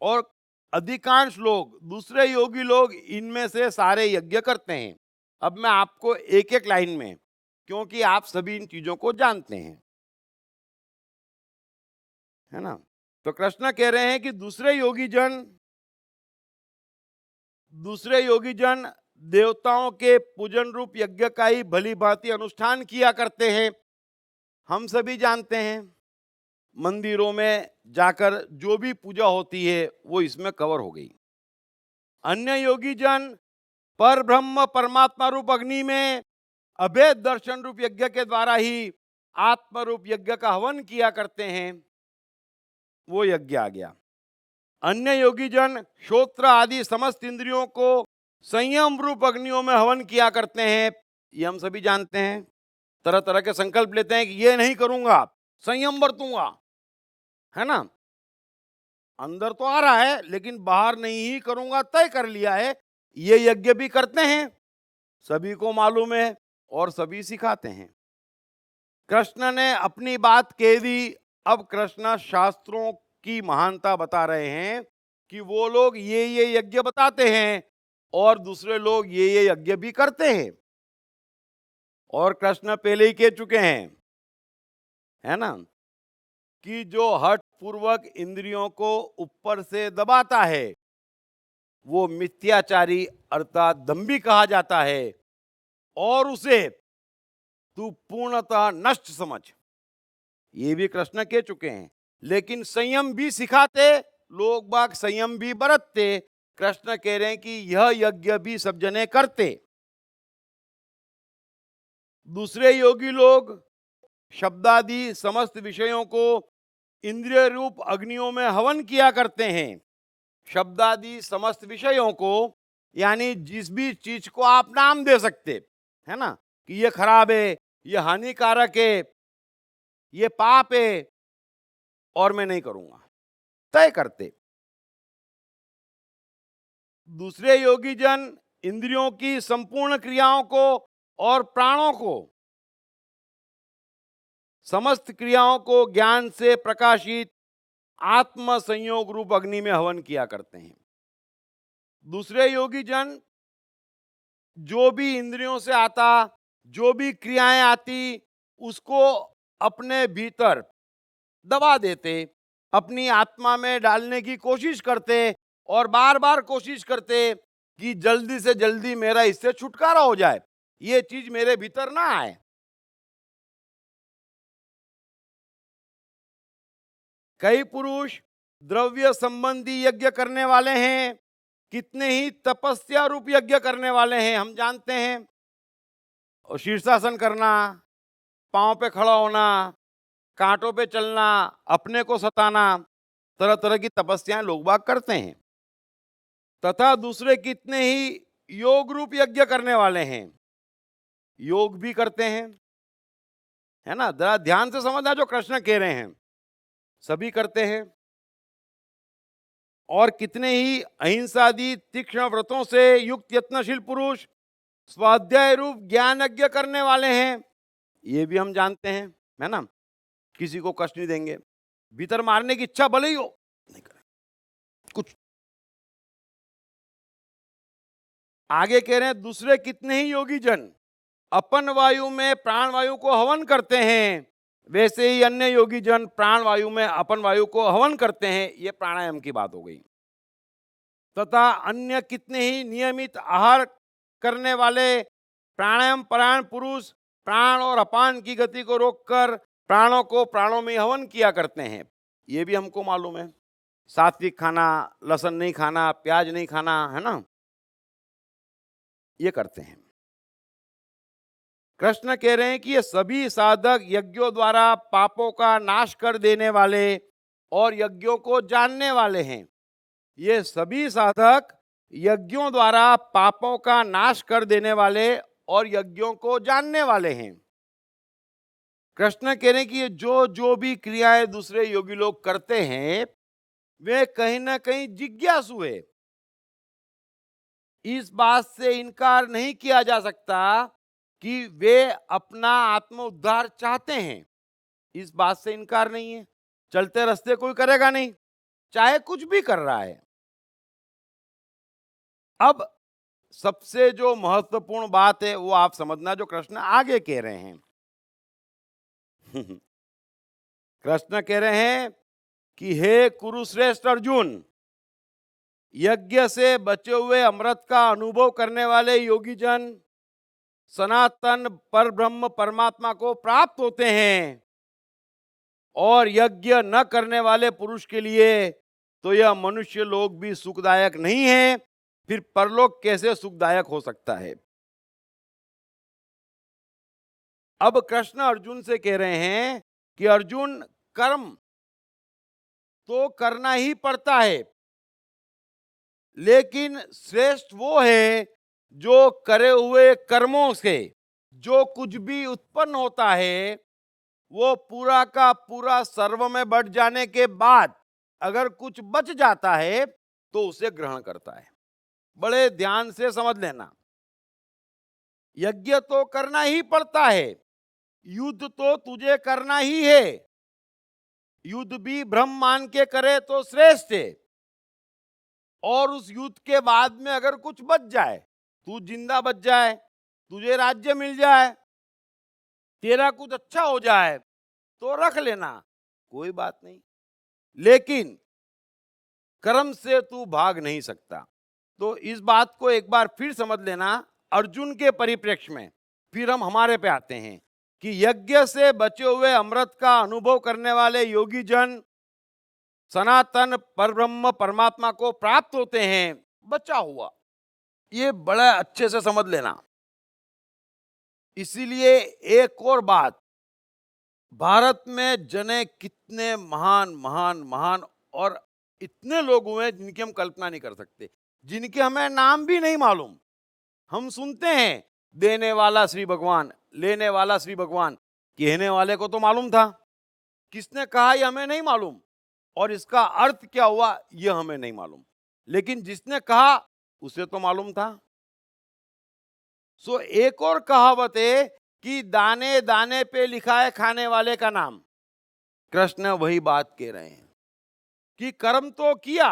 और अधिकांश लोग, दूसरे योगी लोग इनमें से सारे यज्ञ करते हैं। अब मैं आपको एक एक लाइन में, क्योंकि आप सभी इन चीजों को जानते हैं, है ना। तो कृष्ण कह रहे हैं कि दूसरे योगी जन देवताओं के पूजन रूप यज्ञ का ही भली भांति अनुष्ठान किया करते हैं। हम सभी जानते हैं मंदिरों में जाकर जो भी पूजा होती है वो इसमें कवर हो गई। अन्य योगी जन पर ब्रह्म परमात्मा रूप अग्नि में अभेद दर्शन रूप यज्ञ के द्वारा ही आत्म रूप यज्ञ का हवन किया करते हैं, वो यज्ञ आ गया। अन्य योगी जन श्रोत्र आदि समस्त इंद्रियों को संयम रूप अग्नियों में हवन किया करते हैं, ये हम सभी जानते हैं। तरह तरह के संकल्प लेते हैं कि ये नहीं करूंगा, संयम बरतूंगा, है ना। अंदर तो आ रहा है लेकिन बाहर नहीं ही करूंगा, तय कर लिया है। ये यज्ञ भी करते हैं, सभी को मालूम है और सभी सिखाते हैं। कृष्ण ने अपनी बात कह दी। अब कृष्ण शास्त्रों की महानता बता रहे हैं कि वो लोग ये यज्ञ बताते हैं और दूसरे लोग ये यज्ञ भी करते हैं। और कृष्ण पहले ही कह चुके हैं, है ना, कि जो हठ पूर्वक इंद्रियों को ऊपर से दबाता है वो मिथ्याचारी अर्थात दंभी कहा जाता है और उसे तू पूर्णतः नष्ट समझ। ये भी कृष्ण कह चुके हैं। लेकिन संयम भी सिखाते, लोग बाग संयम भी बरतते। कृष्ण कह रहे हैं कि यह यज्ञ भी सब जने करते। दूसरे योगी लोग शब्दादि समस्त विषयों को इंद्रिय रूप अग्नियों में हवन किया करते हैं। शब्दादि समस्त विषयों को यानी जिस भी चीज को आप नाम दे सकते, है ना, कि ये खराब है, ये हानिकारक है, ये पाप है और मैं नहीं करूंगा, तय करते। दूसरे योगी जन इंद्रियों की संपूर्ण क्रियाओं को और प्राणों को, समस्त क्रियाओं को ज्ञान से प्रकाशित आत्म संयोग रूप अग्नि में हवन किया करते हैं। दूसरे योगी जन जो भी इंद्रियों से आता, जो भी क्रियाएं आती, उसको अपने भीतर दबा देते, अपनी आत्मा में डालने की कोशिश करते और बार बार कोशिश करते कि जल्दी से जल्दी मेरा इससे छुटकारा हो जाए, ये चीज मेरे भीतर ना आए। कई पुरुष द्रव्य संबंधी यज्ञ करने वाले हैं, कितने ही तपस्या रूप यज्ञ करने वाले हैं, हम जानते हैं। और शीर्षासन करना, पांव पे खड़ा होना, कांटों पे चलना, अपने को सताना, तरह तरह की तपस्याएं लोग बाग करते हैं। तथा दूसरे कितने ही योग रूप यज्ञ करने वाले हैं, योग भी करते हैं, है ना। जरा ध्यान से समझना जो कृष्ण कह रहे हैं, सभी करते हैं। और कितने ही अहिंसादि तीक्ष्ण व्रतों से युक्त यत्नशील पुरुष स्वाध्याय रूप ज्ञान यज्ञ करने वाले हैं, ये भी हम जानते हैं, है ना। किसी को कष्ट नहीं देंगे, भीतर मारने की इच्छा भले ही हो, नहीं करें कुछ। आगे कह रहे हैं दूसरे कितने ही योगी जन अपन वायु में प्राण वायु को हवन करते हैं, वैसे ही अन्य योगी जन प्राण वायु में अपन वायु को हवन करते हैं। ये प्राणायाम की बात हो गई। तथा अन्य कितने ही नियमित आहार करने वाले प्राणायाम परायण पुरुष प्राण और अपान की गति को रोककर प्राणों को प्राणों में हवन किया करते हैं। ये भी हमको मालूम है। सात्विक खाना, लहसुन नहीं खाना, प्याज नहीं खाना, है ना, ये करते हैं। कृष्ण कह रहे हैं कि ये सभी साधक यज्ञों द्वारा पापों का नाश कर देने वाले और यज्ञों को जानने वाले हैं। ये सभी साधक यज्ञों द्वारा पापों का नाश कर देने वाले और यज्ञों को जानने वाले हैं। कृष्ण कह रहे हैं कि ये जो भी क्रियाएं दूसरे योगी लोग करते हैं वे कहीं ना कहीं जिज्ञासु है। इस बात से इनकार नहीं किया जा सकता कि वे अपना आत्म उद्धार चाहते हैं, इस बात से इनकार नहीं है। चलते रास्ते कोई करेगा नहीं, चाहे कुछ भी कर रहा है। अब सबसे जो महत्वपूर्ण बात है वो आप समझना जो कृष्ण आगे कह रहे हैं। कृष्ण कह रहे हैं कि हे कुरुश्रेष्ठ अर्जुन, यज्ञ से बचे हुए अमृत का अनुभव करने वाले योगी जन सनातन पर ब्रह्म परमात्मा को प्राप्त होते हैं, और यज्ञ न करने वाले पुरुष के लिए तो यह मनुष्य लोग भी सुखदायक नहीं है, फिर परलोक कैसे सुखदायक हो सकता है। अब कृष्ण अर्जुन से कह रहे हैं कि अर्जुन, कर्म तो करना ही पड़ता है, लेकिन श्रेष्ठ वो है जो करे हुए कर्मों से जो कुछ भी उत्पन्न होता है वो पूरा का पूरा सर्व में बट जाने के बाद अगर कुछ बच जाता है तो उसे ग्रहण करता है। बड़े ध्यान से समझ लेना, यज्ञ तो करना ही पड़ता है, युद्ध तो तुझे करना ही है। युद्ध भी ब्रह्म मान के करे तो श्रेष्ठ है। और उस युद्ध के बाद में अगर कुछ बच जाए, तू जिंदा बच जाए, तुझे राज्य मिल जाए, तेरा कुछ अच्छा हो जाए तो रख लेना, कोई बात नहीं। लेकिन कर्म से तू भाग नहीं सकता। तो इस बात को एक बार फिर समझ लेना अर्जुन के परिप्रेक्ष्य में। फिर हम हमारे पे आते हैं कि यज्ञ से बचे हुए अमृत का अनुभव करने वाले योगी जन सनातन परब्रह्म परमात्मा को प्राप्त होते हैं बचा हुआ। ये बड़ा अच्छे से समझ लेना। इसीलिए एक और बात, भारत में जने कितने महान महान महान और इतने लोग हुए जिनकी हम कल्पना नहीं कर सकते, जिनके हमें नाम भी नहीं मालूम। हम सुनते हैं देने वाला श्री भगवान, लेने वाला श्री भगवान, कहने वाले को तो मालूम था, किसने कहा ये हमें नहीं मालूम, और इसका अर्थ क्या हुआ ये हमें नहीं मालूम, लेकिन जिसने कहा उसे तो मालूम था। सो एक और कहावत है कि दाने दाने पे लिखा है खाने वाले का नाम। कृष्ण वही बात कह रहे हैं कि कर्म तो किया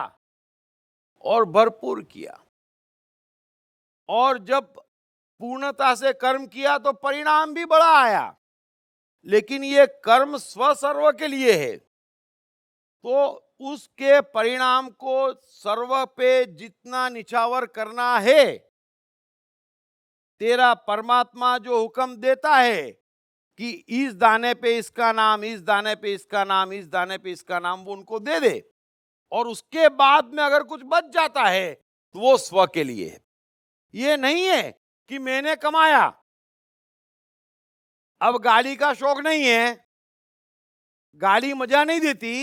और भरपूर किया, और जब पूर्णता से कर्म किया तो परिणाम भी बड़ा आया। लेकिन ये कर्म स्वसर्व के लिए है, तो उसके परिणाम को सर्व पे जितना निछावर करना है, तेरा परमात्मा जो हुक्म देता है कि इस दाने पे इसका नाम, इस दाने पे इसका नाम, इस दाने पे इसका नाम, वो उनको दे दे। और उसके बाद में अगर कुछ बच जाता है तो वो स्व के लिए है। ये नहीं है कि मैंने कमाया, अब गाड़ी का शौक नहीं है, गाड़ी मजा नहीं देती,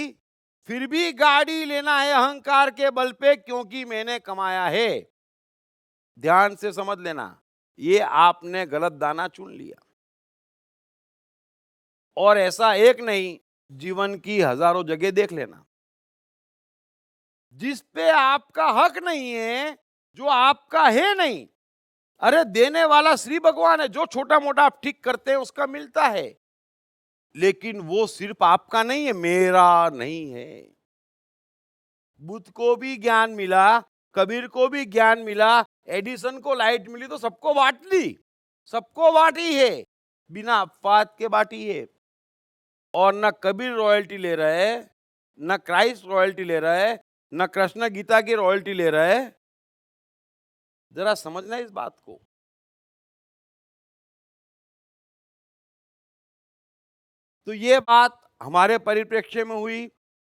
फिर भी गाड़ी लेना है अहंकार के बल पे क्योंकि मैंने कमाया है। ध्यान से समझ लेना, ये आपने गलत दाना चुन लिया। और ऐसा एक नहीं, जीवन की हजारों जगह देख लेना जिस पे आपका हक नहीं है, जो आपका है नहीं। अरे देने वाला श्री भगवान है, जो छोटा मोटा आप ठीक करते हैं उसका मिलता है, लेकिन वो सिर्फ आपका नहीं है, मेरा नहीं है। बुद्ध को भी ज्ञान मिला, कबीर को भी ज्ञान मिला, एडिसन को लाइट मिली तो सबको बांट ली, सबको बांटी है, बिना अपवाद के बांटी है। और न कबीर रॉयल्टी ले रहा है, न क्राइस्ट रॉयल्टी ले रहा है, न कृष्ण गीता की रॉयल्टी ले रहा है। जरा समझना इस बात को। तो ये बात हमारे परिप्रेक्ष्य में हुई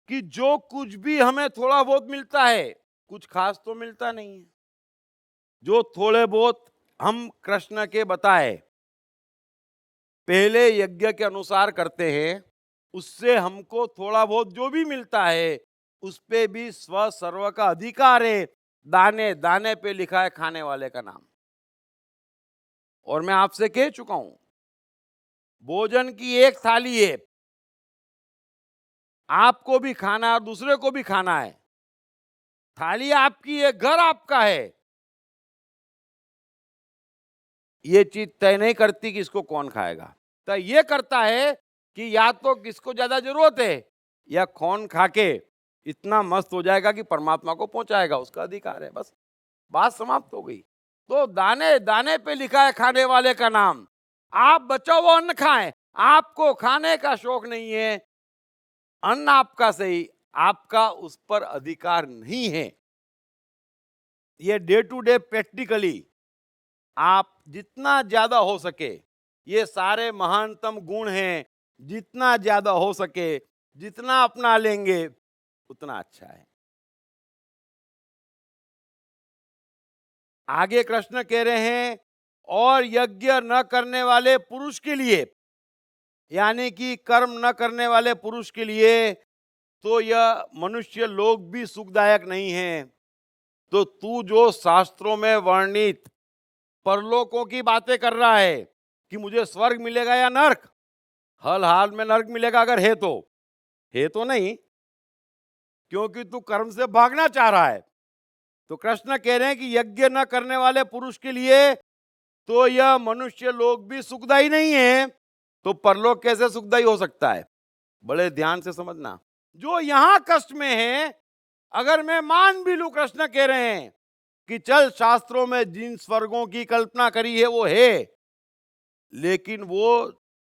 कि जो कुछ भी हमें थोड़ा बहुत मिलता है, कुछ खास तो मिलता नहीं है। जो थोड़े बहुत हम कृष्ण के बताए पहले यज्ञ के अनुसार करते हैं, उससे हमको थोड़ा बहुत जो भी मिलता है उस पे भी स्व सर्व का अधिकार है। दाने दाने पे लिखा है खाने वाले का नाम। और मैं आपसे कह चुका हूं, भोजन की एक थाली है, आपको भी खाना है और दूसरे को भी खाना है। थाली आपकी है, घर आपका है। ये चीज तय नहीं करती कि इसको कौन खाएगा, तय ये करता है कि या तो किसको ज्यादा जरूरत है, या कौन खा के इतना मस्त हो जाएगा कि परमात्मा को पहुंचाएगा, उसका अधिकार है। बस बात समाप्त हो गई। तो दाने दाने पे लिखा है खाने वाले का नाम। आप बचा हुआ अन्न खाएं, आपको खाने का शौक नहीं है, अन्न आपका सही, आपका उस पर अधिकार नहीं है। ये डे टू डे प्रैक्टिकली आप जितना ज्यादा हो सके, ये सारे महानतम गुण हैं, जितना ज्यादा हो सके, जितना अपना लेंगे उतना अच्छा है। आगे कृष्ण कह रहे हैं, और यज्ञ न करने वाले पुरुष के लिए, यानी कि कर्म न करने वाले पुरुष के लिए तो यह मनुष्य लोग भी सुखदायक नहीं है। तो तू जो शास्त्रों में वर्णित परलोकों की बातें कर रहा है कि मुझे स्वर्ग मिलेगा या नरक, हर हाल में नरक मिलेगा अगर है तो नहीं, क्योंकि तू कर्म से भागना चाह रहा है। तो कृष्ण कह रहे हैं कि यज्ञ न करने वाले पुरुष के लिए तो यह मनुष्य लोक भी सुखदायी नहीं है, तो परलोक कैसे सुखदायी हो सकता है? बड़े ध्यान से समझना। जो यहां कष्ट में है, अगर मैं मान भी लूं, कृष्ण कह रहे हैं कि चल शास्त्रों में जिन स्वर्गों की कल्पना करी है वो है, लेकिन वो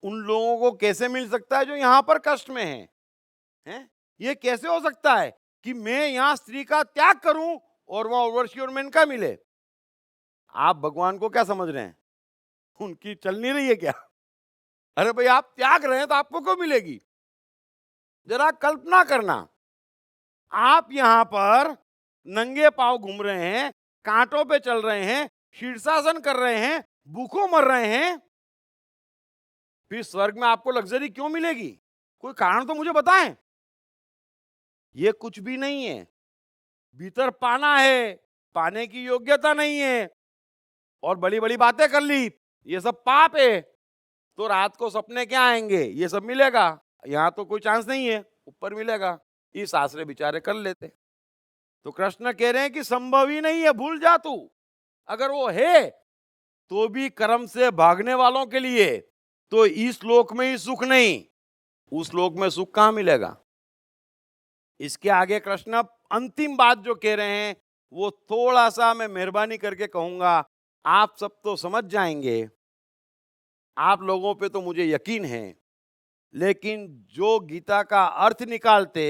उन लोगों को कैसे मिल सकता है जो यहां पर कष्ट में हैं? ये कैसे हो सकता है कि मैं यहां स्त्री का त्याग करूं और वहां उर्वशी और मेनका मिले? आप भगवान को क्या समझ रहे हैं? उनकी चल नहीं रही है क्या? अरे भाई, आप त्याग रहे हैं तो आपको क्यों मिलेगी? जरा कल्पना करना, आप यहां पर नंगे पांव घूम रहे हैं, कांटों पे चल रहे हैं, शीर्षासन कर रहे हैं, भूखों मर रहे हैं, फिर स्वर्ग में आपको लग्जरी क्यों मिलेगी? कोई कारण तो मुझे बताएं। ये कुछ भी नहीं है। भीतर पाना है, पाने की योग्यता नहीं है, और बड़ी बड़ी बातें कर ली, ये सब पाप है। तो रात को सपने क्या आएंगे? ये सब मिलेगा। यहां तो कोई चांस नहीं है, ऊपर मिलेगा। इस आश्रय विचारे कर लेते। तो कृष्ण कह रहे हैं कि संभव ही नहीं है, भूल जा तू। अगर वो है तो भी कर्म से भागने वालों के लिए तो इस लोक में ही सुख नहीं, उस लोक में सुख कहां मिलेगा? इसके आगे कृष्ण अंतिम बात जो कह रहे हैं वो थोड़ा सा मैं मेहरबानी करके कहूंगा, आप सब तो समझ जाएंगे, आप लोगों पे तो मुझे यकीन है, लेकिन जो गीता का अर्थ निकालते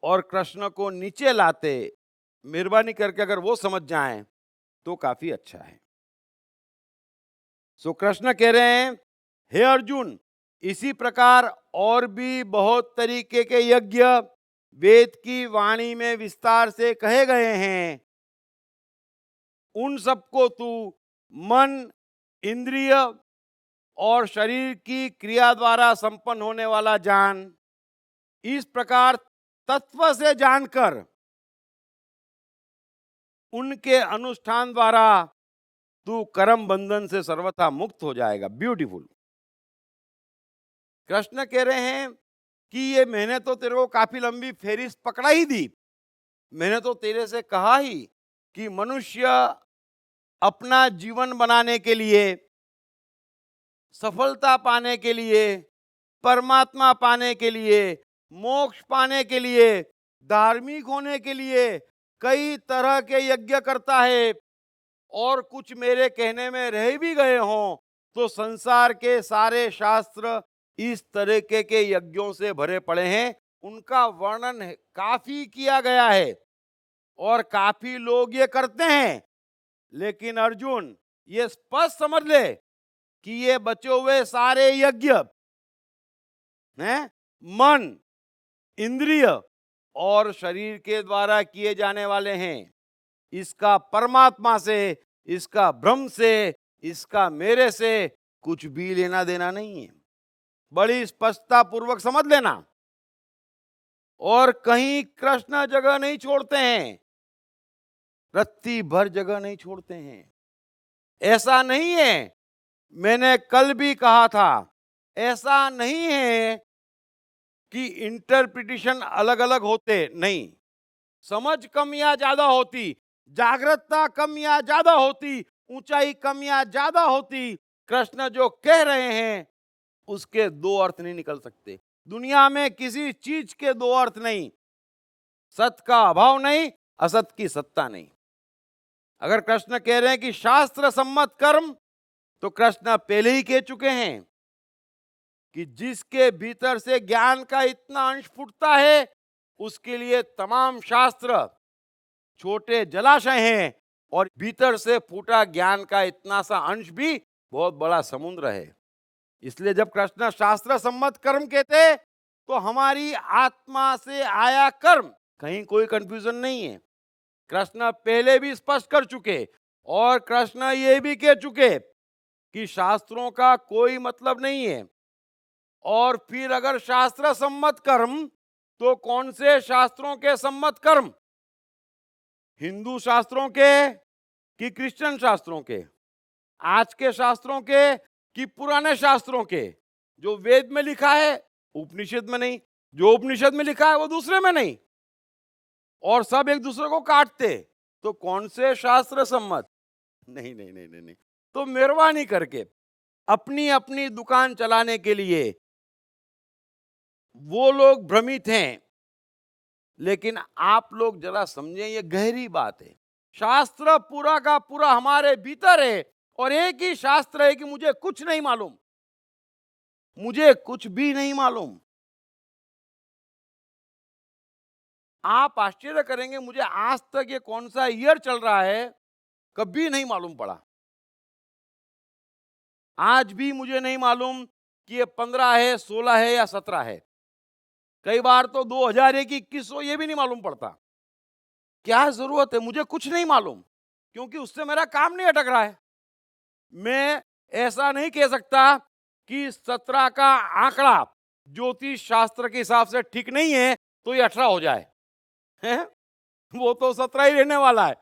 और कृष्ण को नीचे लाते, मेहरबानी करके अगर वो समझ जाएं तो काफी अच्छा है। सो कृष्ण कह रहे हैं, हे अर्जुन, इसी प्रकार और भी बहुत तरीके के यज्ञ वेद की वाणी में विस्तार से कहे गए हैं। उन सबको तू मन, इंद्रिय और शरीर की क्रिया द्वारा संपन्न होने वाला जान। इस प्रकार तत्व से जानकर उनके अनुष्ठान द्वारा तू कर्म बंधन से सर्वथा मुक्त हो जाएगा। ब्यूटीफुल। कृष्ण कह रहे हैं कि ये मैंने तो तेरे को काफी लंबी फेरिस्त पकड़ा ही दी। मैंने तो तेरे से कहा ही कि मनुष्य अपना जीवन बनाने के लिए, सफलता पाने के लिए, परमात्मा पाने के लिए, मोक्ष पाने के लिए, धार्मिक होने के लिए कई तरह के यज्ञ करता है, और कुछ मेरे कहने में रह भी गए हों तो संसार के सारे शास्त्र इस तरीके के यज्ञों से भरे पड़े हैं। उनका वर्णन काफी किया गया है और काफी लोग ये करते हैं। लेकिन अर्जुन, ये स्पष्ट समझ ले कि ये बचे हुए सारे यज्ञ हैं मन, इंद्रिय और शरीर के द्वारा किए जाने वाले हैं। इसका परमात्मा से, इसका ब्रह्म से, इसका मेरे से कुछ भी लेना देना नहीं है। बड़ी स्पष्टता पूर्वक समझ लेना। और कहीं कृष्ण जगह नहीं छोड़ते हैं, रत्ती भर जगह नहीं छोड़ते हैं। ऐसा नहीं है, मैंने कल भी कहा था, ऐसा नहीं है कि इंटरप्रिटेशन अलग अलग होते, नहीं। समझ कम या ज्यादा होती, जागरूकता कम या ज्यादा होती, ऊंचाई कम या ज्यादा होती, कृष्ण जो कह रहे हैं उसके दो अर्थ नहीं निकल सकते। दुनिया में किसी चीज के दो अर्थ नहीं। सत्य का अभाव नहीं, असत की सत्ता नहीं। अगर कृष्ण कह रहे हैं कि शास्त्र सम्मत कर्म, तो कृष्ण पहले ही कह चुके हैं कि जिसके भीतर से ज्ञान का इतना अंश फूटता है उसके लिए तमाम शास्त्र छोटे जलाशय हैं, और भीतर से फूटा ज्ञान का इतना सा अंश भी बहुत बड़ा समुद्र है। इसलिए जब कृष्ण शास्त्र सम्मत कर्म कहते तो हमारी आत्मा से आया कर्म, कहीं कोई कंफ्यूजन नहीं है। कृष्ण पहले भी स्पष्ट कर चुके, और कृष्ण ये भी कह चुके कि शास्त्रों का कोई मतलब नहीं है। और फिर अगर शास्त्र सम्मत कर्म, तो कौन से शास्त्रों के सम्मत कर्म? हिंदू शास्त्रों के कि क्रिश्चियन शास्त्रों के? आज के शास्त्रों के कि पुराने शास्त्रों के, जो वेद में लिखा है उपनिषद में नहीं, जो उपनिषद में लिखा है वो दूसरे में नहीं, और सब एक दूसरे को काटते, तो कौन से शास्त्र सम्मत? नहीं नहीं नहीं नहीं नहीं। तो मेहरबानी करके अपनी अपनी दुकान चलाने के लिए वो लोग भ्रमित हैं, लेकिन आप लोग जरा समझें, ये गहरी बात है। शास्त्र पूरा का पूरा हमारे भीतर है, और एक ही शास्त्र है कि मुझे कुछ नहीं मालूम, मुझे कुछ भी नहीं मालूम। आप आश्चर्य करेंगे, मुझे आज तक ये कौन सा ईयर चल रहा है कभी नहीं मालूम पड़ा। आज भी मुझे नहीं मालूम कि ये 15 है, 16 है या 17 है। कई बार तो 2001 की 2100 ये भी नहीं मालूम पड़ता। क्या जरूरत है, मुझे कुछ नहीं मालूम, क्योंकि उससे मेरा काम नहीं अटक रहा है। मैं ऐसा नहीं कह सकता कि 17 का आंकड़ा ज्योतिष शास्त्र के हिसाब से ठीक नहीं है तो ये 18 हो जाए, हैं? वो तो 17 ही रहने वाला है।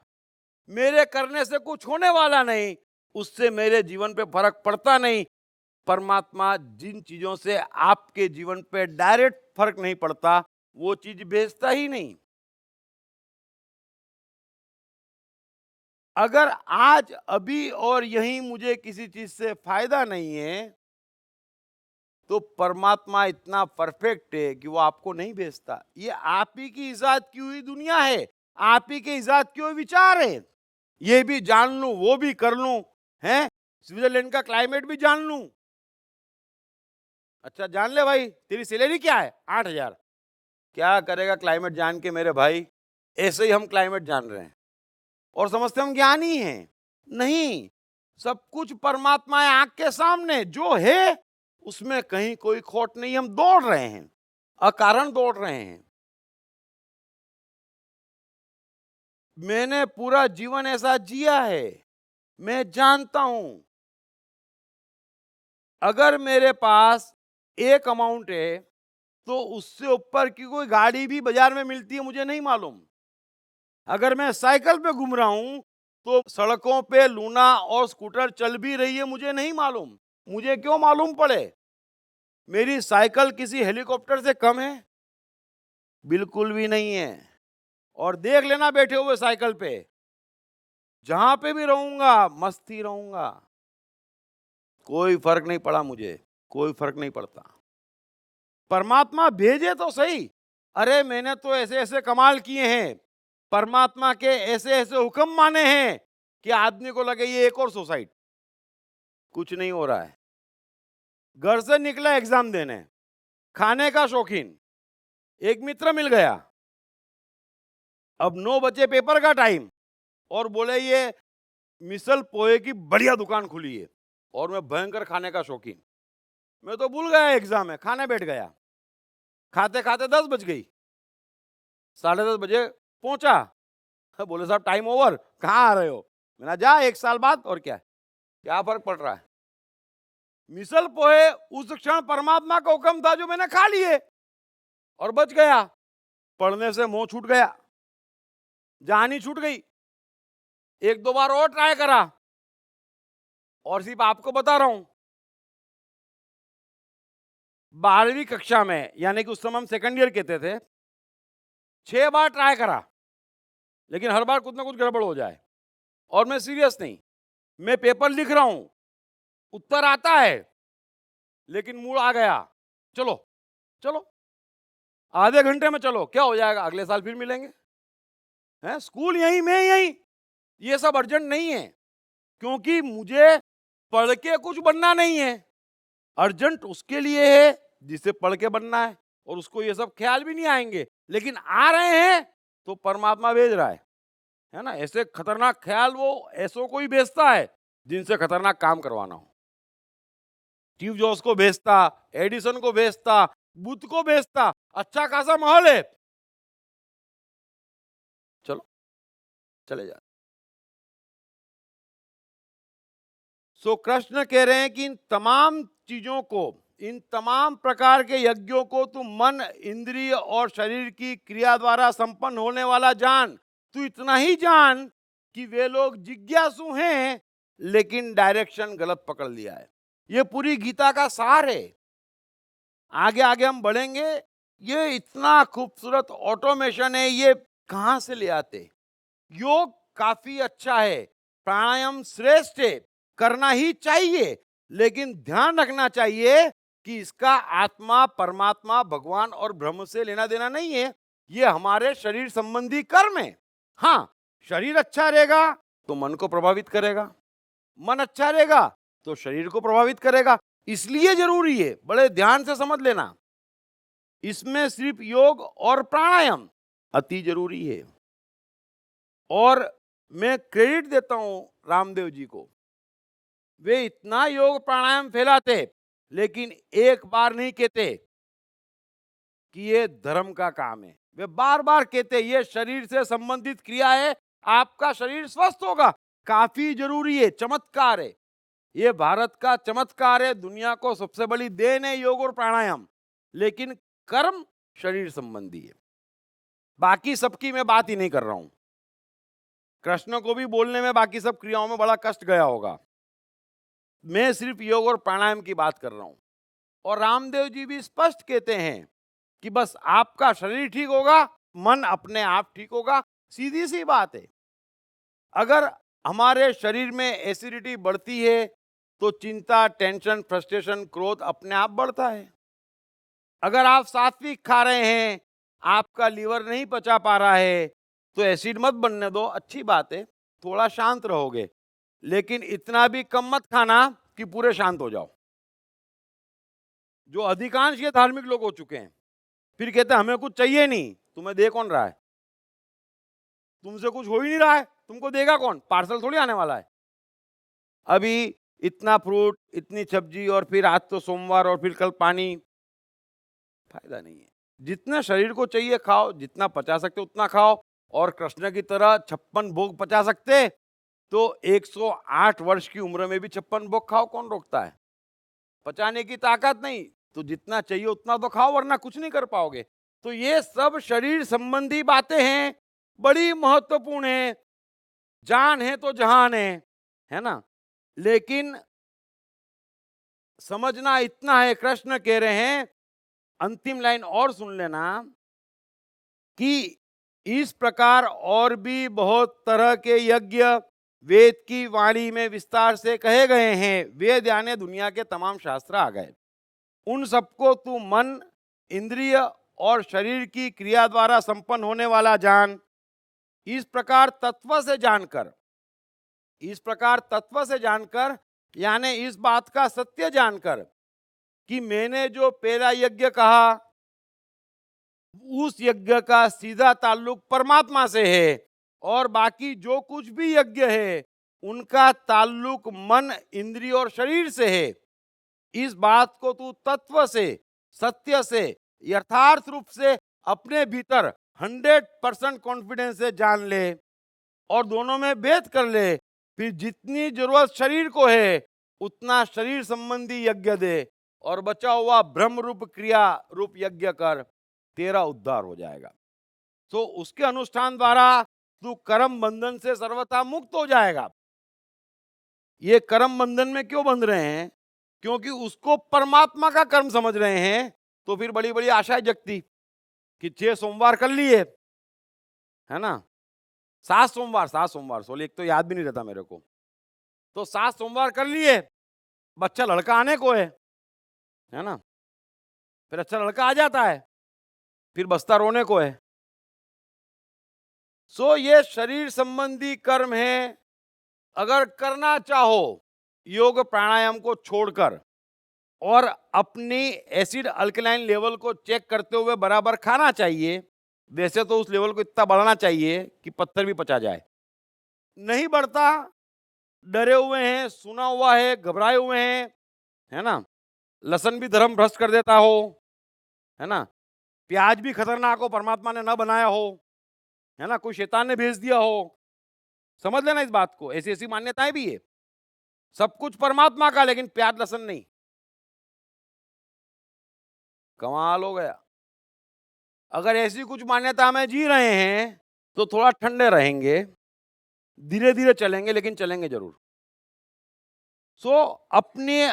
मेरे करने से कुछ होने वाला नहीं, उससे मेरे जीवन पे फर्क पड़ता नहीं। परमात्मा जिन चीजों से आपके जीवन पे डायरेक्ट फर्क नहीं पड़ता, वो चीज भेजता ही नहीं। अगर आज अभी और यहीं मुझे किसी चीज से फायदा नहीं है, तो परमात्मा इतना परफेक्ट है कि वो आपको नहीं भेजता। ये आप ही की इजाद की हुई दुनिया है, आप ही के इजाद किए हुए विचार है। ये भी जान लूं, वो भी कर लूं, हैं? स्विट्जरलैंड का क्लाइमेट भी जान लूं। अच्छा जान ले भाई, तेरी सैलरी क्या है? 8,000। क्या करेगा क्लाइमेट जान के मेरे भाई? ऐसे ही हम क्लाइमेट जान रहे हैं और समझते हम ज्ञानी हैं। नहीं, सब कुछ परमात्मा है आंख के सामने, जो है उसमें कहीं कोई खोट नहीं। हम दौड़ रहे हैं, अकारण दौड़ रहे हैं। मैंने पूरा जीवन ऐसा जिया है, मैं जानता हूं। अगर मेरे पास एक अमाउंट है तो उससे ऊपर की कोई गाड़ी भी बाजार में मिलती है, मुझे नहीं मालूम। अगर मैं साइकिल पे घूम रहा हूं तो सड़कों पे लूना और स्कूटर चल भी रही है, मुझे नहीं मालूम। मुझे क्यों मालूम पड़े? मेरी साइकिल किसी हेलीकॉप्टर से कम है? बिल्कुल भी नहीं है। और देख लेना बैठे हुए साइकिल पे, जहां पे भी रहूंगा मस्ती रहूंगा, कोई फर्क नहीं पड़ा मुझे, कोई फर्क नहीं पड़ता। परमात्मा भेजे तो सही। अरे मैंने तो ऐसे ऐसे कमाल किए हैं, परमात्मा के ऐसे ऐसे हुक्म माने हैं कि आदमी को लगे ये एक और सुसाइड। कुछ नहीं हो रहा है। घर से निकला एग्जाम देने, खाने का शौकीन, एक मित्र मिल गया। अब 9 बजे पेपर का टाइम, और बोले ये मिसल पोहे की बढ़िया दुकान खुली है, और मैं भयंकर खाने का शौकीन। मैं तो भूल गया एग्जाम है, खाने बैठ गया। खाते खाते 10 बज गई, 10:30 बजे पहुंचा। बोले साहब टाइम ओवर, कहाँ आ रहे हो? मैंने जा 1 साल बाद, और क्या फर्क पड़ रहा है? मिसल पोहे उस क्षण परमात्मा का हुक्म था जो मैंने खा लिए और बच गया। पढ़ने से मोह छूट गया, जान ही छूट गई। 1-2 बार और ट्राई करा, और सिर्फ आपको बता रहा हूं, 12वीं कक्षा में, यानी कि उस समय हम सेकंड ईयर कहते थे, 6 बार ट्राई करा, लेकिन हर बार कुछ ना कुछ गड़बड़ हो जाए। और मैं सीरियस नहीं, मैं पेपर लिख रहा हूं, उत्तर आता है, लेकिन मूड आ गया, चलो चलो आधे घंटे में चलो, क्या हो जाएगा, अगले साल फिर मिलेंगे, हैं? स्कूल यहीं, मैं यहीं। ये सब अर्जेंट नहीं है, क्योंकि मुझे पढ़ के कुछ बनना नहीं है। अर्जेंट उसके लिए है जिसे पढ़ के बनना है, और उसको ये सब ख्याल भी नहीं आएंगे, लेकिन आ रहे हैं तो परमात्मा भेज रहा है ना। ऐसे खतरनाक ख्याल वो ऐसों को ही भेजता है जिनसे खतरनाक काम करवाना हो। स्टीव जॉब्स को भेजता, एडिसन को भेजता, बुद्ध को भेजता। अच्छा खासा माहौल है, चलो चले जा। सो कृष्ण कह रहे हैं कि इन तमाम चीजों को, इन तमाम प्रकार के यज्ञों को तू मन, इंद्रिय और शरीर की क्रिया द्वारा संपन्न होने वाला जान। तू इतना ही जान कि वे लोग जिज्ञासु हैं, लेकिन डायरेक्शन गलत पकड़ लिया है। ये पूरी गीता का सार है। आगे आगे हम बढ़ेंगे, ये इतना खूबसूरत ऑटोमेशन है, ये कहाँ से ले आते? योग काफी अच्छा है, प्राणायाम श्रेष्ठ है, करना ही चाहिए, लेकिन ध्यान रखना चाहिए कि इसका आत्मा, परमात्मा, भगवान और ब्रह्म से लेना देना नहीं है। ये हमारे शरीर संबंधी कर्म है। हाँ, शरीर अच्छा रहेगा तो मन को प्रभावित करेगा, मन अच्छा रहेगा तो शरीर को प्रभावित करेगा। इसलिए जरूरी है, बड़े ध्यान से समझ लेना, इसमें सिर्फ योग और प्राणायाम अति जरूरी है। और मैं क्रेडिट देता हूं रामदेव जी को, वे इतना योग प्राणायाम फैलाते, लेकिन एक बार नहीं कहते कि ये धर्म का काम है। वे बार बार कहते ये शरीर से संबंधित क्रिया है, आपका शरीर स्वस्थ होगा, काफी जरूरी है, चमत्कार है। ये भारत का चमत्कार है, दुनिया को सबसे बड़ी देन है योग और प्राणायाम, लेकिन कर्म शरीर संबंधी है। बाकी सबकी मैं बात ही नहीं कर रहा हूं। कृष्ण को भी बोलने में बाकी सब क्रियाओं में बड़ा कष्ट गया होगा, मैं सिर्फ योग और प्राणायाम की बात कर रहा हूं। और रामदेव जी भी स्पष्ट कहते हैं कि बस आपका शरीर ठीक होगा, मन अपने आप ठीक होगा। सीधी सी बात है, अगर हमारे शरीर में एसिडिटी बढ़ती है तो चिंता, टेंशन, फ्रस्ट्रेशन, क्रोध अपने आप बढ़ता है। अगर आप सात्विक खा रहे हैं, आपका लीवर नहीं पचा पा रहा है, तो एसिड मत बनने दो, अच्छी बात है, थोड़ा शांत रहोगे, लेकिन इतना भी कम मत खाना कि पूरे शांत हो जाओ। जो अधिकांश ये धार्मिक लोग हो चुके हैं, फिर कहते हैं हमें कुछ चाहिए नहीं। तुम्हें दे कौन रहा है? तुमसे कुछ हो ही नहीं रहा है, तुमको देगा कौन? पार्सल थोड़ी आने वाला है। अभी इतना फ्रूट, इतनी सब्जी, और फिर आज तो सोमवार, और फिर कल पानी, फायदा नहीं है। जितना शरीर को चाहिए खाओ, जितना पचा सकते उतना खाओ। और कृष्ण की तरह 56 भोग पचा सकते तो 108 वर्ष की उम्र में भी 56 भोग खाओ, कौन रोकता है? पचाने की ताकत नहीं तो जितना चाहिए उतना तो खाओ, वरना कुछ नहीं कर पाओगे। तो ये सब शरीर संबंधी बातें हैं, बड़ी महत्वपूर्ण है। जान है तो जहान है ना। लेकिन समझना इतना है, कृष्ण कह रहे हैं, अंतिम लाइन और सुन लेना, कि इस प्रकार और भी बहुत तरह के यज्ञ वेद की वाणी में विस्तार से कहे गए हैं। वेद यानी दुनिया के तमाम शास्त्र आ गए, उन सबको तू मन, इंद्रिय और शरीर की क्रिया द्वारा संपन्न होने वाला जान। इस प्रकार तत्व से जानकर, इस प्रकार तत्व से जानकर यानी इस बात का सत्य जानकर कि मैंने जो पहला यज्ञ कहा उस यज्ञ का सीधा ताल्लुक परमात्मा से है, और बाकी जो कुछ भी यज्ञ है उनका ताल्लुक मन, इंद्रिय और शरीर से है। इस बात को तू तत्व से, सत्य से, यथार्थ रूप से अपने भीतर 100% कॉन्फिडेंस से जान ले और दोनों में भेद कर ले। फिर जितनी जरूरत शरीर को है उतना शरीर संबंधी यज्ञ दे, और बचा हुआ ब्रह्म रूप क्रिया रूप यज्ञ कर, तेरा उद्धार हो जाएगा। तो उसके अनुष्ठान द्वारा तू कर्म बंधन से सर्वथा मुक्त हो जाएगा। ये कर्म बंधन में क्यों बंध रहे हैं? क्योंकि उसको परमात्मा का कर्म समझ रहे हैं। तो फिर बड़ी बड़ी आशाएं जगती कि 6 सोमवार कर लिए, है ना, 7 सोमवार, 16 एक तो याद भी नहीं रहता मेरे को, तो 7 सोमवार कर लिए, बच्चा लड़का आने को है ना, फिर अच्छा लड़का आ जाता है, फिर बस्ता रोने को है। सो ये शरीर संबंधी कर्म है। अगर करना चाहो योग प्राणायाम को छोड़कर और अपनी एसिड अल्कलाइन लेवल को चेक करते हुए बराबर खाना चाहिए, वैसे तो उस लेवल को इतना बढ़ाना चाहिए कि पत्थर भी पचा जाए। नहीं बढ़ता, डरे हुए हैं, सुना हुआ है, घबराए हुए हैं, है ना, लहसुन भी धर्म भ्रष्ट कर देता हो, है ना, प्याज भी खतरनाक हो, परमात्मा ने ना बनाया हो, है ना, कोई शैतान ने भेज दिया हो, समझ लेना इस बात को। ऐसी ऐसी मान्यताएं भी है, सब कुछ परमात्मा का लेकिन प्याज लहसुन नहीं, कमाल हो गया। अगर ऐसी कुछ मान्यता में जी रहे हैं तो थोड़ा ठंडे रहेंगे, धीरे धीरे चलेंगे, लेकिन चलेंगे जरूर। सो अपने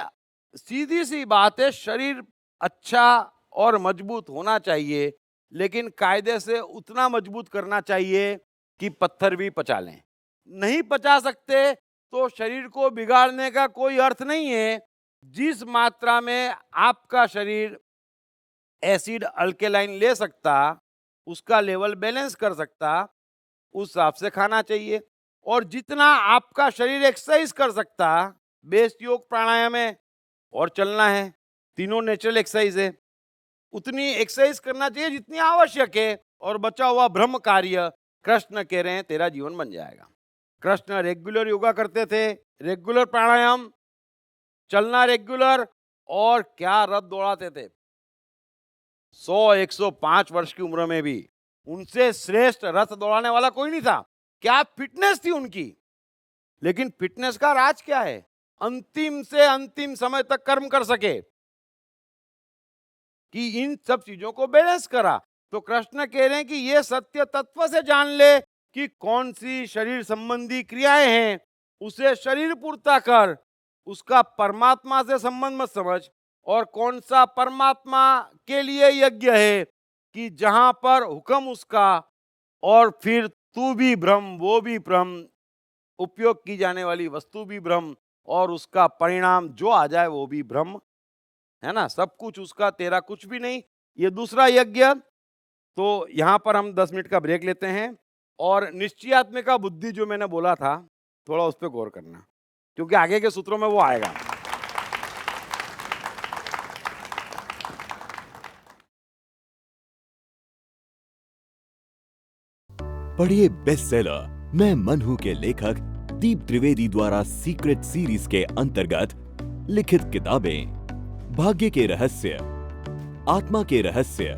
सीधी सी बात है, शरीर अच्छा और मजबूत होना चाहिए, लेकिन कायदे से उतना मजबूत करना चाहिए कि पत्थर भी पचा लें। नहीं पचा सकते तो शरीर को बिगाड़ने का कोई अर्थ नहीं है। जिस मात्रा में आपका शरीर एसिड अल्केलाइन ले सकता, उसका लेवल बैलेंस कर सकता, उस हिसाब से खाना चाहिए। और जितना आपका शरीर एक्सरसाइज कर सकता, बेस योग प्राणायाम है और चलना है, तीनों नेचुरल एक्सरसाइज है, उतनी एक्सरसाइज करना चाहिए जितनी आवश्यक है। और बचा हुआ ब्रह्म कार्य, कृष्ण कह रहे हैं तेरा जीवन बन जाएगा। कृष्ण रेगुलर योगा करते थे, रेगुलर प्राणायाम, चलना रेगुलर, और क्या रथ दौड़ाते थे। 100-105 वर्ष की उम्र में भी उनसे श्रेष्ठ रथ दौड़ाने वाला कोई नहीं था। क्या फिटनेस थी उनकी। लेकिन फिटनेस का राज क्या है? अंतिम से अंतिम समय तक कर्म कर सके, कि इन सब चीजों को बैलेंस करा। तो कृष्ण कह रहे हैं कि ये सत्य तत्व से जान ले कि कौन सी शरीर संबंधी क्रियाएं हैं, उसे शरीर पूर्ता कर, उसका परमात्मा से संबंध मत समझ। और कौन सा परमात्मा के लिए यज्ञ है कि जहां पर हुक्म उसका, और फिर तू भी ब्रह्म, वो भी ब्रह्म, उपयोग की जाने वाली वस्तु भी ब्रह्म, और उसका परिणाम जो आ जाए वो भी ब्रह्म, है ना। सब कुछ उसका, तेरा कुछ भी नहीं। ये दूसरा यज्ञ। तो यहाँ पर हम 10 मिनट का ब्रेक लेते हैं, और निश्चयात्मिका बुद्धि जो मैंने बोला था, थोड़ा उस पर गौर करना, क्योंकि आगे के सूत्रों में वो आएगा। पढ़िए बेस्टसेलर मैं मन हूं के लेखक दीप त्रिवेदी द्वारा सीक्रेट सीरीज के अंतर्गत लिखित किताबें भाग्य के रहस्य, आत्मा के रहस्य,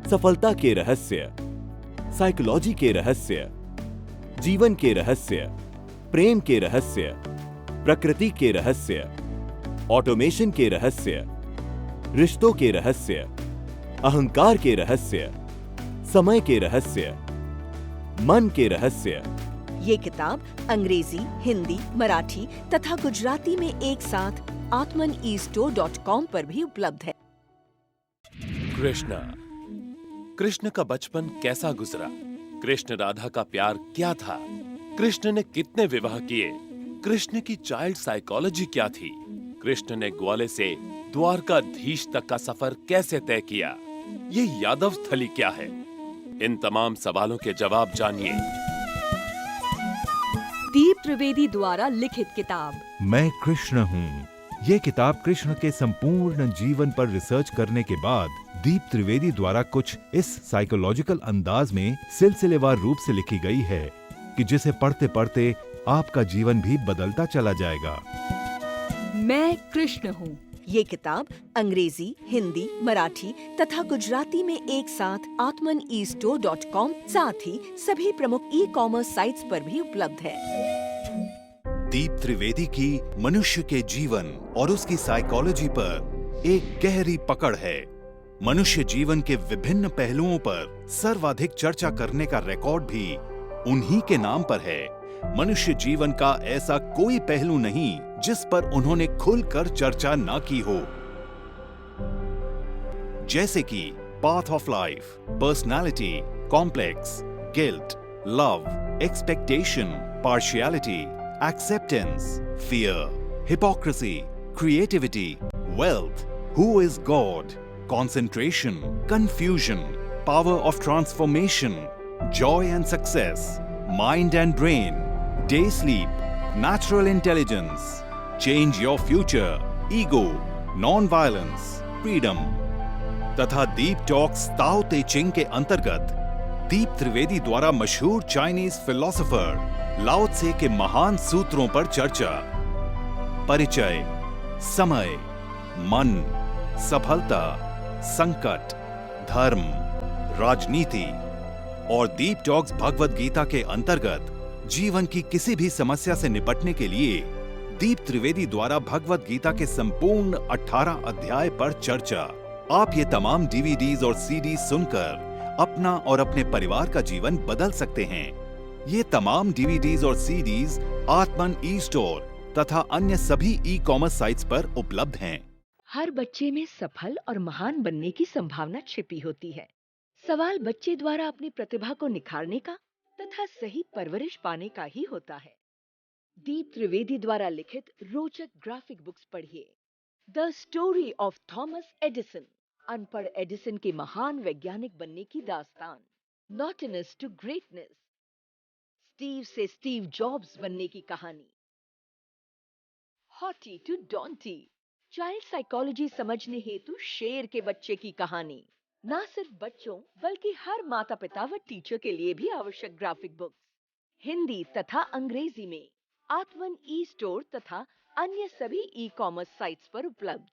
सफलता के रहस्य, साइकोलॉजी के रहस्य, जीवन के रहस्य, प्रेम के रहस्य, प्रकृति के रहस्य, ऑटोमेशन के रहस्य, रिश्तों के रहस्य, अहंकार के रहस्य, समय के रहस्य, मन के रहस्य। ये किताब अंग्रेजी, हिंदी, मराठी तथा गुजराती में एक साथ atmanestore.com पर भी उपलब्ध है। कृष्ण का बचपन कैसा गुजरा? कृष्ण राधा का प्यार क्या था? कृष्ण ने कितने विवाह किए? कृष्ण की चाइल्ड साइकोलॉजी क्या थी? कृष्ण ने ग्वाले से द्वारकाधीश तक का सफर कैसे तय किया? ये यादव स्थली क्या है? इन तमाम सवालों के जवाब जानिए। दीप त्रिवेदी द्वारा लिखित किताब मैं कृष्ण हूँ। ये किताब कृष्ण के संपूर्ण जीवन पर रिसर्च करने के बाद दीप त्रिवेदी द्वारा कुछ इस साइकोलॉजिकल अंदाज में सिलसिलेवार रूप से लिखी गई है कि जिसे पढ़ते पढ़ते आपका जीवन भी बदलता चला जाएगा। मैं कृष्ण हूँ। ये किताब अंग्रेजी, हिंदी, मराठी तथा गुजराती में एक साथ atmanestore.com साथ ही सभी प्रमुख ई-कॉमर्स साइट्स पर भी उपलब्ध है। दीप त्रिवेदी की मनुष्य के जीवन और उसकी साइकोलॉजी पर एक गहरी पकड़ है। मनुष्य जीवन के विभिन्न पहलुओं पर सर्वाधिक चर्चा करने का रिकॉर्ड भी उन्हीं के नाम पर है। मनुष्य जीवन का ऐसा कोई पहलू नहीं जिस पर उन्होंने खुलकर चर्चा ना की हो, जैसे कि path of life, personality, complex, guilt, love, expectation, partiality, acceptance, fear, hypocrisy, creativity, wealth, who is God, concentration, confusion, power of transformation, joy and success, mind and brain, day sleep, natural intelligence, change your future, ego, non-violence, freedom तथा दीप talks ताओ ते चिंग के अंतर्गत दीप त्रिवेदी द्वारा मशहूर Chinese philosopher लाओ त्से के महान सूत्रों पर चर्चा, परिचय, समय, मन, सफलता, संकट, धर्म, राजनीति और दीप टॉक्स भगवद गीता के अंतर्गत जीवन की किसी भी समस्या से निपटने के लिए दीप त्रिवेदी द्वारा भगवद गीता के संपूर्ण 18 अध्याय पर चर्चा। आप ये तमाम डीवीडीज और सीडीज सुनकर अपना और अपने परिवार का जीवन बदल सकते हैं। ये तमाम डीवीडीज और सीडीज आत्मन ई स्टोर तथा अन्य सभी ई कॉमर्स साइट्स पर उपलब्ध हैं। हर बच्चे में सफल और महान बनने की संभावना छिपी होती है। सवाल बच्चे द्वारा अपनी प्रतिभा को निखारने का तथा सही परवरिश पाने का ही होता है। दीप त्रिवेदी द्वारा लिखित रोचक ग्राफिक बुक्स पढ़िए। The story of Thomas Edison, अनपढ़ एडिसन के महान वैज्ञानिक बनने की दास्तान। नॉटनेस टू ग्रेटनेस, स्टीव से स्टीव जॉब्स बनने की कहानी। हॉटी टू डॉन्टी, चाइल्ड साइकोलॉजी समझने हेतु शेर के बच्चे की कहानी। ना सिर्फ बच्चों बल्कि हर माता पिता व टीचर के लिए भी आवश्यक ग्राफिक बुक्स हिंदी तथा अंग्रेजी में आत्मन ई स्टोर तथा अन्य सभी ई कॉमर्स साइट्स पर उपलब्ध।